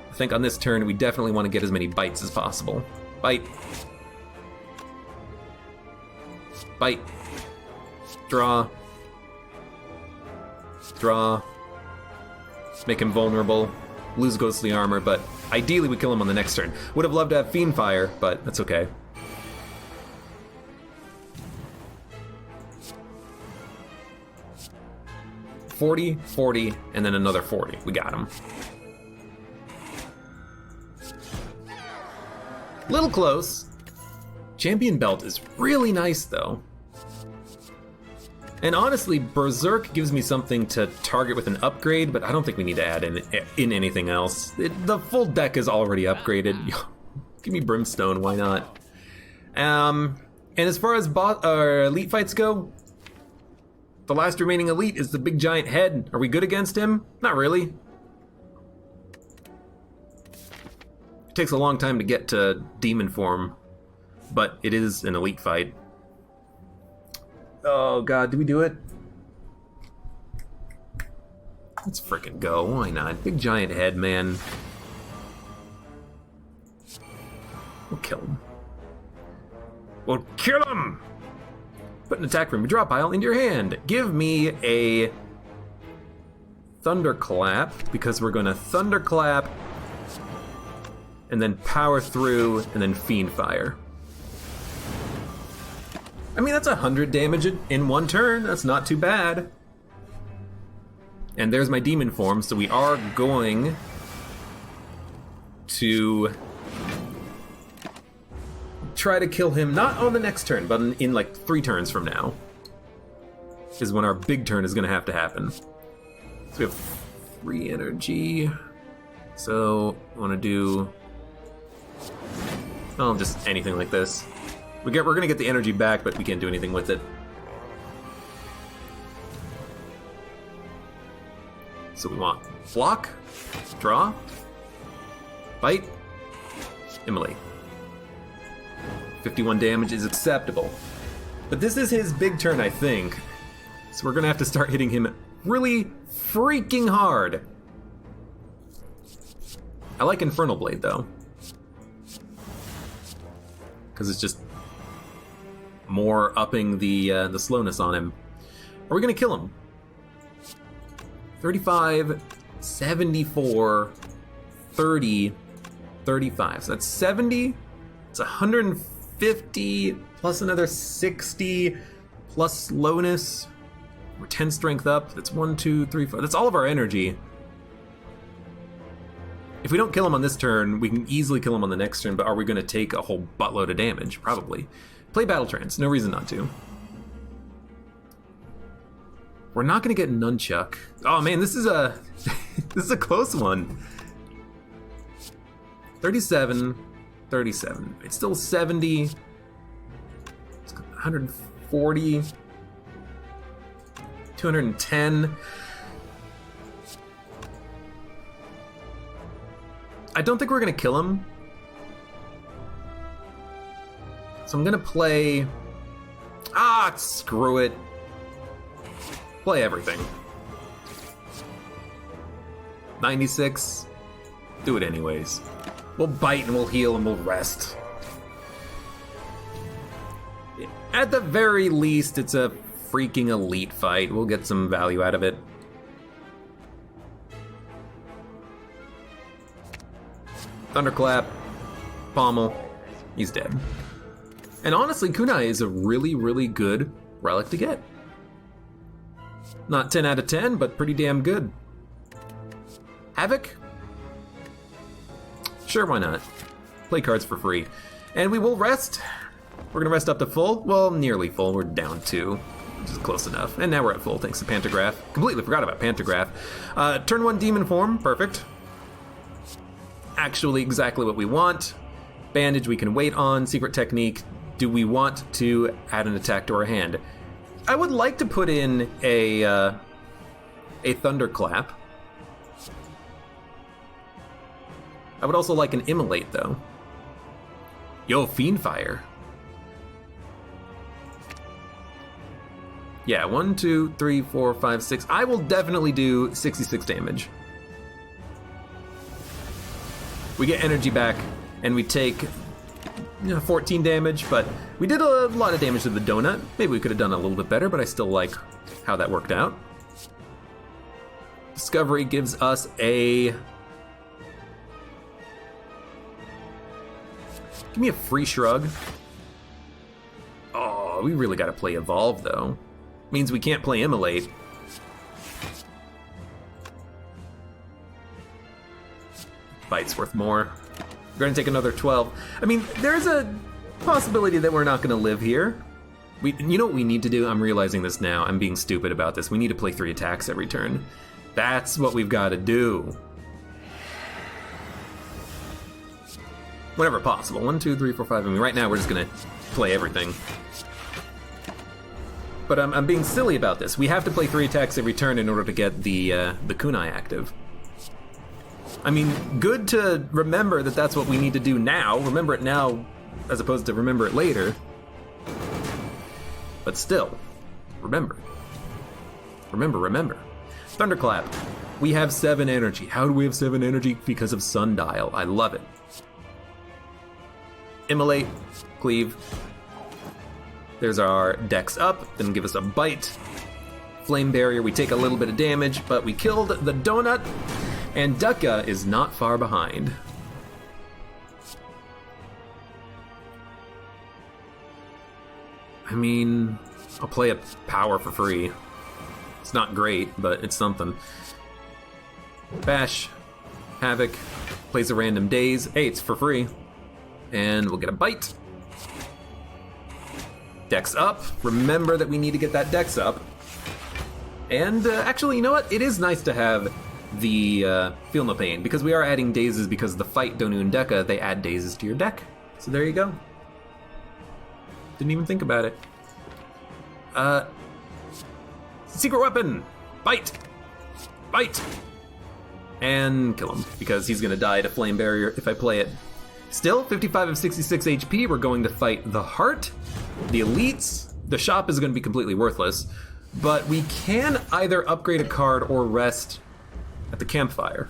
I think on this turn, we definitely want to get as many bites as possible. Bite. Bite. Draw. Draw. Make him vulnerable. Lose ghostly armor, but ideally we kill him on the next turn. Would have loved to have Fiend Fire, but that's okay. $40, $40, and then another 40. We got him. Little close. Champion Belt is really nice, though. And honestly, Berserk gives me something to target with an upgrade, but I don't think we need to add in anything else. The full deck is already upgraded. Give me Brimstone, why not? And as far as elite fights go, the last remaining elite is the big giant head. Are we good against him? Not really. It takes a long time to get to demon form, but it is an elite fight. Oh god, do we do it? Let's frickin' go, why not? Big giant head, man. We'll kill him. We'll kill him! Put an attack from your draw pile into your hand. Give me a Thunderclap, because we're gonna Thunderclap and then power through and then Fiend Fire. I mean, that's 100 damage in one turn. That's not too bad. And there's my demon form, so we are going to try to kill him, not on the next turn, but in like 3 turns from now is when our big turn is gonna have to happen. So we have 3 energy. So I wanna do, oh, just anything like this. We're gonna get the energy back, but we can't do anything with it. So we want block, draw, bite, immolate. 51 damage is acceptable. But this is his big turn, I think. So we're gonna have to start hitting him really freaking hard. I like Infernal Blade though, because it's just more upping the slowness on him. Are we gonna kill him? 35, 74, 30, 35. So that's 70. It's 150 plus another 60 plus slowness. We're 10 strength up. That's 1, 2, 3, 4. That's all of our energy. If we don't kill him on this turn, we can easily kill him on the next turn, but are we going to take a whole buttload of damage? Probably. Play Battle Trance. No reason not to. We're not going to get Nunchuck. Oh man, this is a this is a close one. 37, 37. It's still 70. It's 140. 210. I don't think we're going to kill him. So I'm going to play... Ah, screw it. Play everything. 96. Do it anyways. We'll bite and we'll heal and we'll rest. At the very least, it's a freaking elite fight. We'll get some value out of it. Thunderclap. Pommel. He's dead. And honestly, Kunai is a really, really good relic to get. Not 10 out of 10, but pretty damn good. Havoc? Sure, why not? Play cards for free. And we will rest. We're gonna rest up to full. Well, nearly full. We're down 2, which is close enough. And now we're at full, thanks to Pantograph. Completely forgot about Pantograph. Turn 1 demon form, perfect. Actually exactly what we want. Bandage we can wait on. Secret technique. Do we want to add an attack to our hand? I would like to put in a Thunderclap. I would also like an Immolate, though. Yo, Fiend Fire. Yeah, 1, 2, 3, 4, 5, 6. I will definitely do 66 damage. We get energy back, and we take 14 damage, but we did a lot of damage to the donut. Maybe we could have done a little bit better, but I still like how that worked out. Discovery gives us a... Give me a free shrug. Oh, we really gotta play Evolve, though. Means we can't play Immolate. Bite's worth more. We're gonna take another 12. I mean, there's a possibility that we're not gonna live here. You know what we need to do? I'm realizing this now. I'm being stupid about this. We need to play 3 attacks every turn. That's what we've got to do. Whenever possible. 1, 2, 3, 4, 5. I mean, right now we're just gonna play everything. But I'm being silly about this. We have to play 3 attacks every turn in order to get the kunai active. I mean, good to remember that that's what we need to do now. Remember it now as opposed to remember it later. But still, remember. Remember. Thunderclap. We have 7 energy. How do we have 7 energy? Because of Sundial. I love it. Immolate, cleave. There's our Dex up, then give us a bite. Flame barrier, we take a little bit of damage, but we killed the donut, and Ducka is not far behind. I mean, I'll play a power for free. It's not great, but it's something. Bash, Havoc, plays a random daze. Hey, it's for free. And we'll get a bite. Dex up. Remember that we need to get that Dex up. And actually, you know what? It is nice to have the Feel No Pain, because we are adding dazes because the fight Donu and Deca, they add dazes to your deck. So there you go. Didn't even think about it. Secret weapon! Bite! Bite! And kill him, because he's gonna die to Flame Barrier if I play it. Still, 55 of 66 HP, we're going to fight the Heart, the Elites. The shop is gonna be completely worthless, but we can either upgrade a card or rest at the campfire.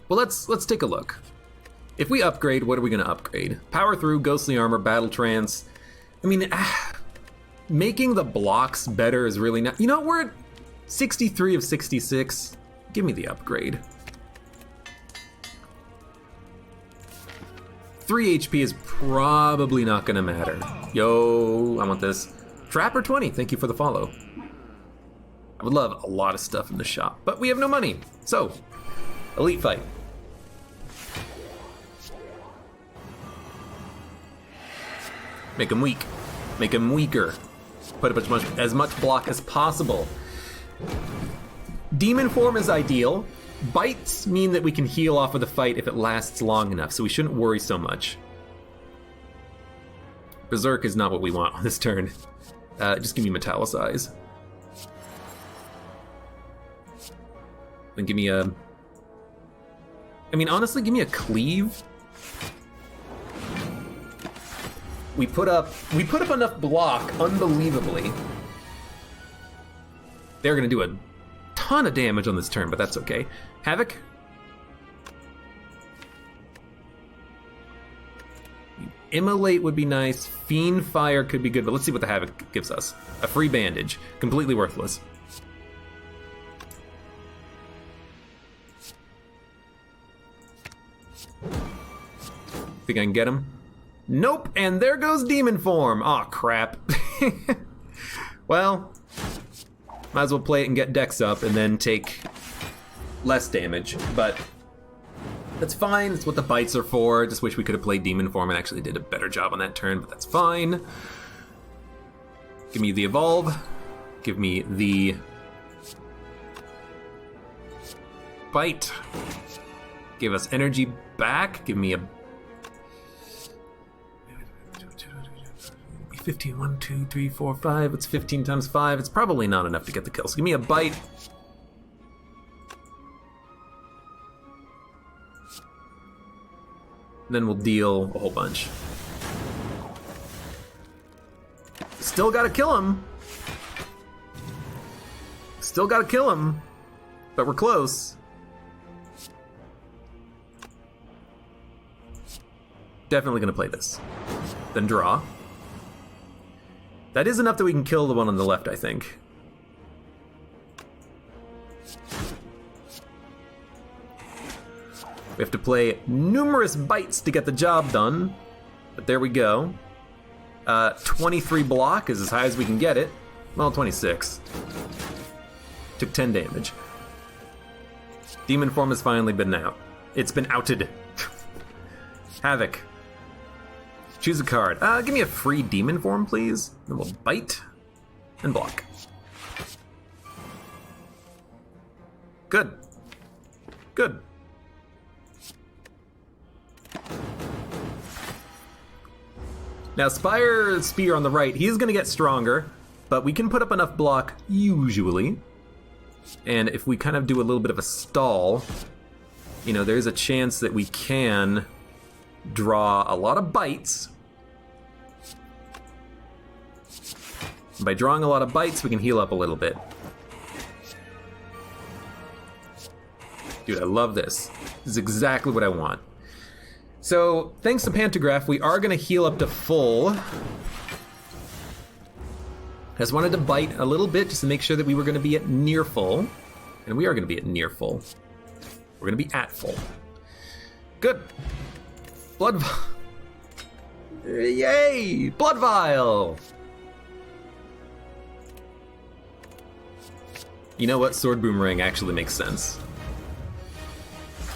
Well, let's take a look. If we upgrade, what are we gonna upgrade? Power Through, Ghostly Armor, Battle Trance. I mean, making the blocks better is really not... You know, we're at 63 of 66. Give me the upgrade. 3 HP is probably not gonna matter. Yo, I want this. Trapper 20, thank you for the follow. I would love a lot of stuff in the shop, but we have no money. So, Elite Fight. Make him weak. Make him weaker. Put up as much block as possible. Demon form is ideal. Bites mean that we can heal off of the fight if it lasts long enough, so we shouldn't worry so much. Berserk is not what we want on this turn. Just give me Metallicize. Then give me a... I mean, honestly, give me a Cleave. We put up enough block, unbelievably. They're gonna do a ton of damage on this turn, but that's okay. Havoc. Immolate would be nice. Fiend Fire could be good, but let's see what the Havoc gives us. A free bandage. Completely worthless. Think I can get him? Nope, and there goes Demon Form. Aw, crap. Well, might as well play it and get Dex up and then take less damage, but that's fine. It's what the bites are for. Just wish we could have played Demon Form and actually did a better job on that turn, but that's fine. Give me the Evolve. Give me the Bite. Give us energy back. Give me a 15, 1, 2, 3, 4, 5. It's 15 times 5. It's probably not enough to get the kill. So give me a bite. Then we'll deal a whole bunch. Still gotta kill him. Still gotta kill him. But we're close. Definitely gonna play this. Then draw. That is enough that we can kill the one on the left, I think. We have to play numerous bites to get the job done, but there we go. 23 block is as high as we can get it. Well, 26. Took 10 damage. Demon Form has finally been out. It's been outed. Havoc. Choose a card. Give me a free Demon Form, please. Then we'll bite and block. Good. Good. Now, Spire Spear on the right, he's gonna get stronger, but we can put up enough block, usually. And if we kind of do a little bit of a stall, you know, there's a chance that we can draw a lot of bites. By drawing a lot of bites, we can heal up a little bit. Dude, I love this. This is exactly what I want. So, thanks to Pantograph, we are going to heal up to full. I just wanted to bite a little bit just to make sure that we were going to be at near full. And we are going to be at near full. We're going to be at full. Good. Blood... Yay! Blood Vial! You know what? Sword Boomerang actually makes sense.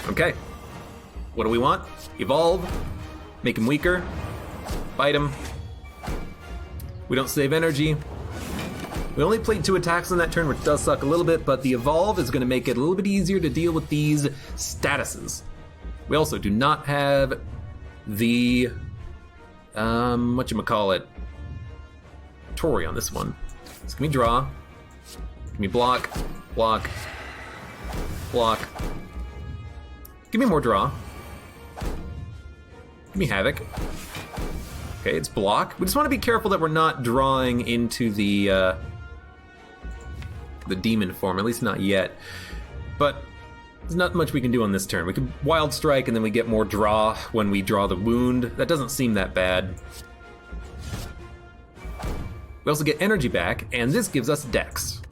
Okay. What do we want? Evolve. Make him weaker. Bite him. We don't save energy. We only played 2 attacks on that turn, which does suck a little bit, but the Evolve is going to make it a little bit easier to deal with these statuses. We also do not have the... whatchamacallit? Tori on this one. So give me draw. Give me block. Block. Block. Give me more draw. Give me havoc. Okay, it's block. We just want to be careful that we're not drawing into the demon form, at least not yet. But there's not much we can do on this turn. We can wild strike and then we get more draw when we draw the wound. That doesn't seem that bad. We also get energy back, and this gives us dex.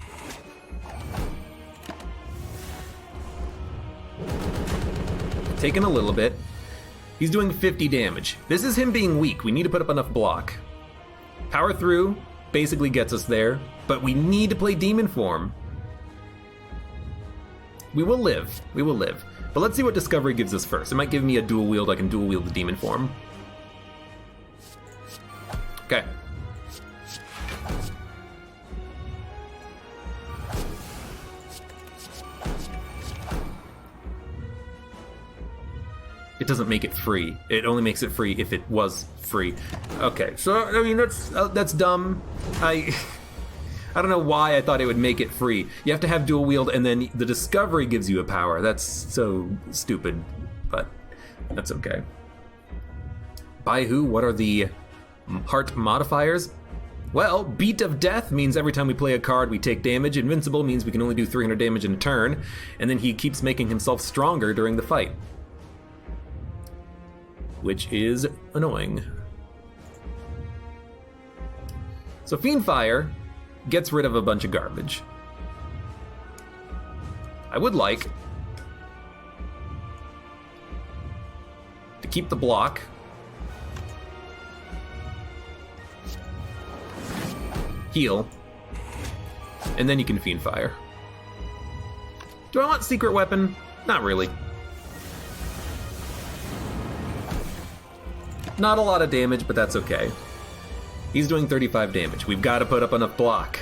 Taking a little bit. He's doing 50 damage. This is him being weak. We need to put up enough block. Power through basically gets us there, but we need to play demon form. We will live. We will live. But let's see what Discovery gives us first. It might give me a dual wield. I can dual wield the demon form. Okay. It doesn't make it free. It only makes it free if it was free. Okay, so I mean that's dumb. I don't know why I thought it would make it free. You have to have dual wield, and then the Discovery gives you a power. That's so stupid, but that's okay. By who? What are the heart modifiers? Well, Beat of Death means every time we play a card we take damage. Invincible means we can only do 300 damage in a turn, and then he keeps making himself stronger during the fight, which is annoying. So Fiendfire gets rid of a bunch of garbage. I would like to keep the block. Heal. And then you can Fiendfire. Do I want Secret Weapon? Not really. Not a lot of damage, but that's okay. He's doing 35 damage. We've got to put up enough block.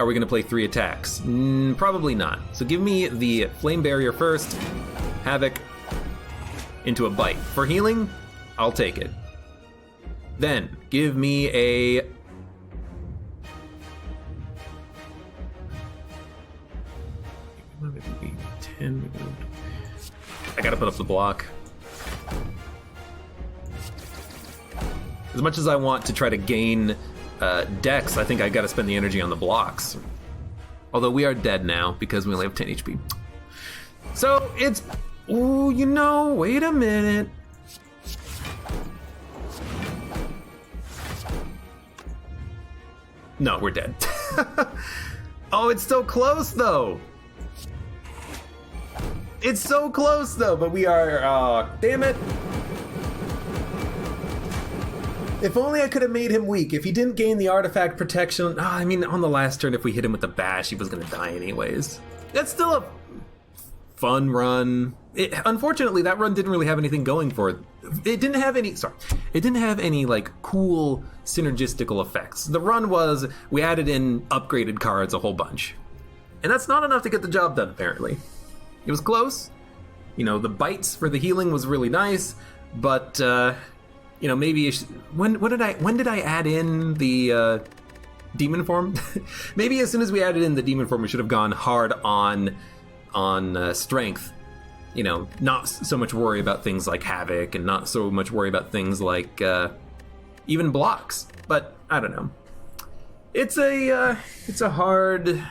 Are we going to play 3 attacks? Probably not. So give me the Flame Barrier first. Havoc. Into a bite. For healing, I'll take it. Then, give me a... I gotta put up the block. As much as I want to try to gain dex, I think I gotta spend the energy on the blocks. Although we are dead now because we only have 10 HP. So it's... Ooh, you know, wait a minute. No, we're dead. Oh, it's so close though. It's so close though, but we are, damn it. If only I could have made him weak. If he didn't gain the artifact protection, I mean, on the last turn, if we hit him with the bash, he was gonna die anyways. That's still a fun run. Unfortunately, that run didn't really have anything going for it. It didn't have any like cool synergistical effects. The run was, we added in upgraded cards a whole bunch. And that's not enough to get the job done, apparently. It was close. You know, the bites for the healing was really nice, but you know, maybe when did I add in the demon form? Maybe as soon as we added in the demon form, we should have gone hard on strength. You know, not so much worry about things like havoc, and not so much worry about things like even blocks. But I don't know. It's a hard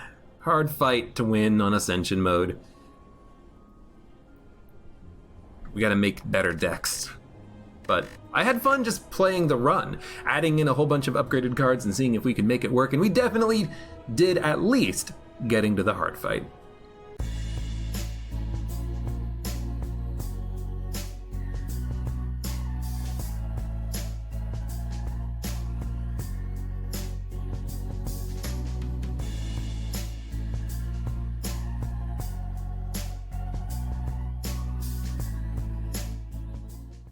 Hard fight to win on Ascension mode. We gotta make better decks. But I had fun just playing the run, adding in a whole bunch of upgraded cards and seeing if we could make it work, and we definitely did, at least getting to the hard fight.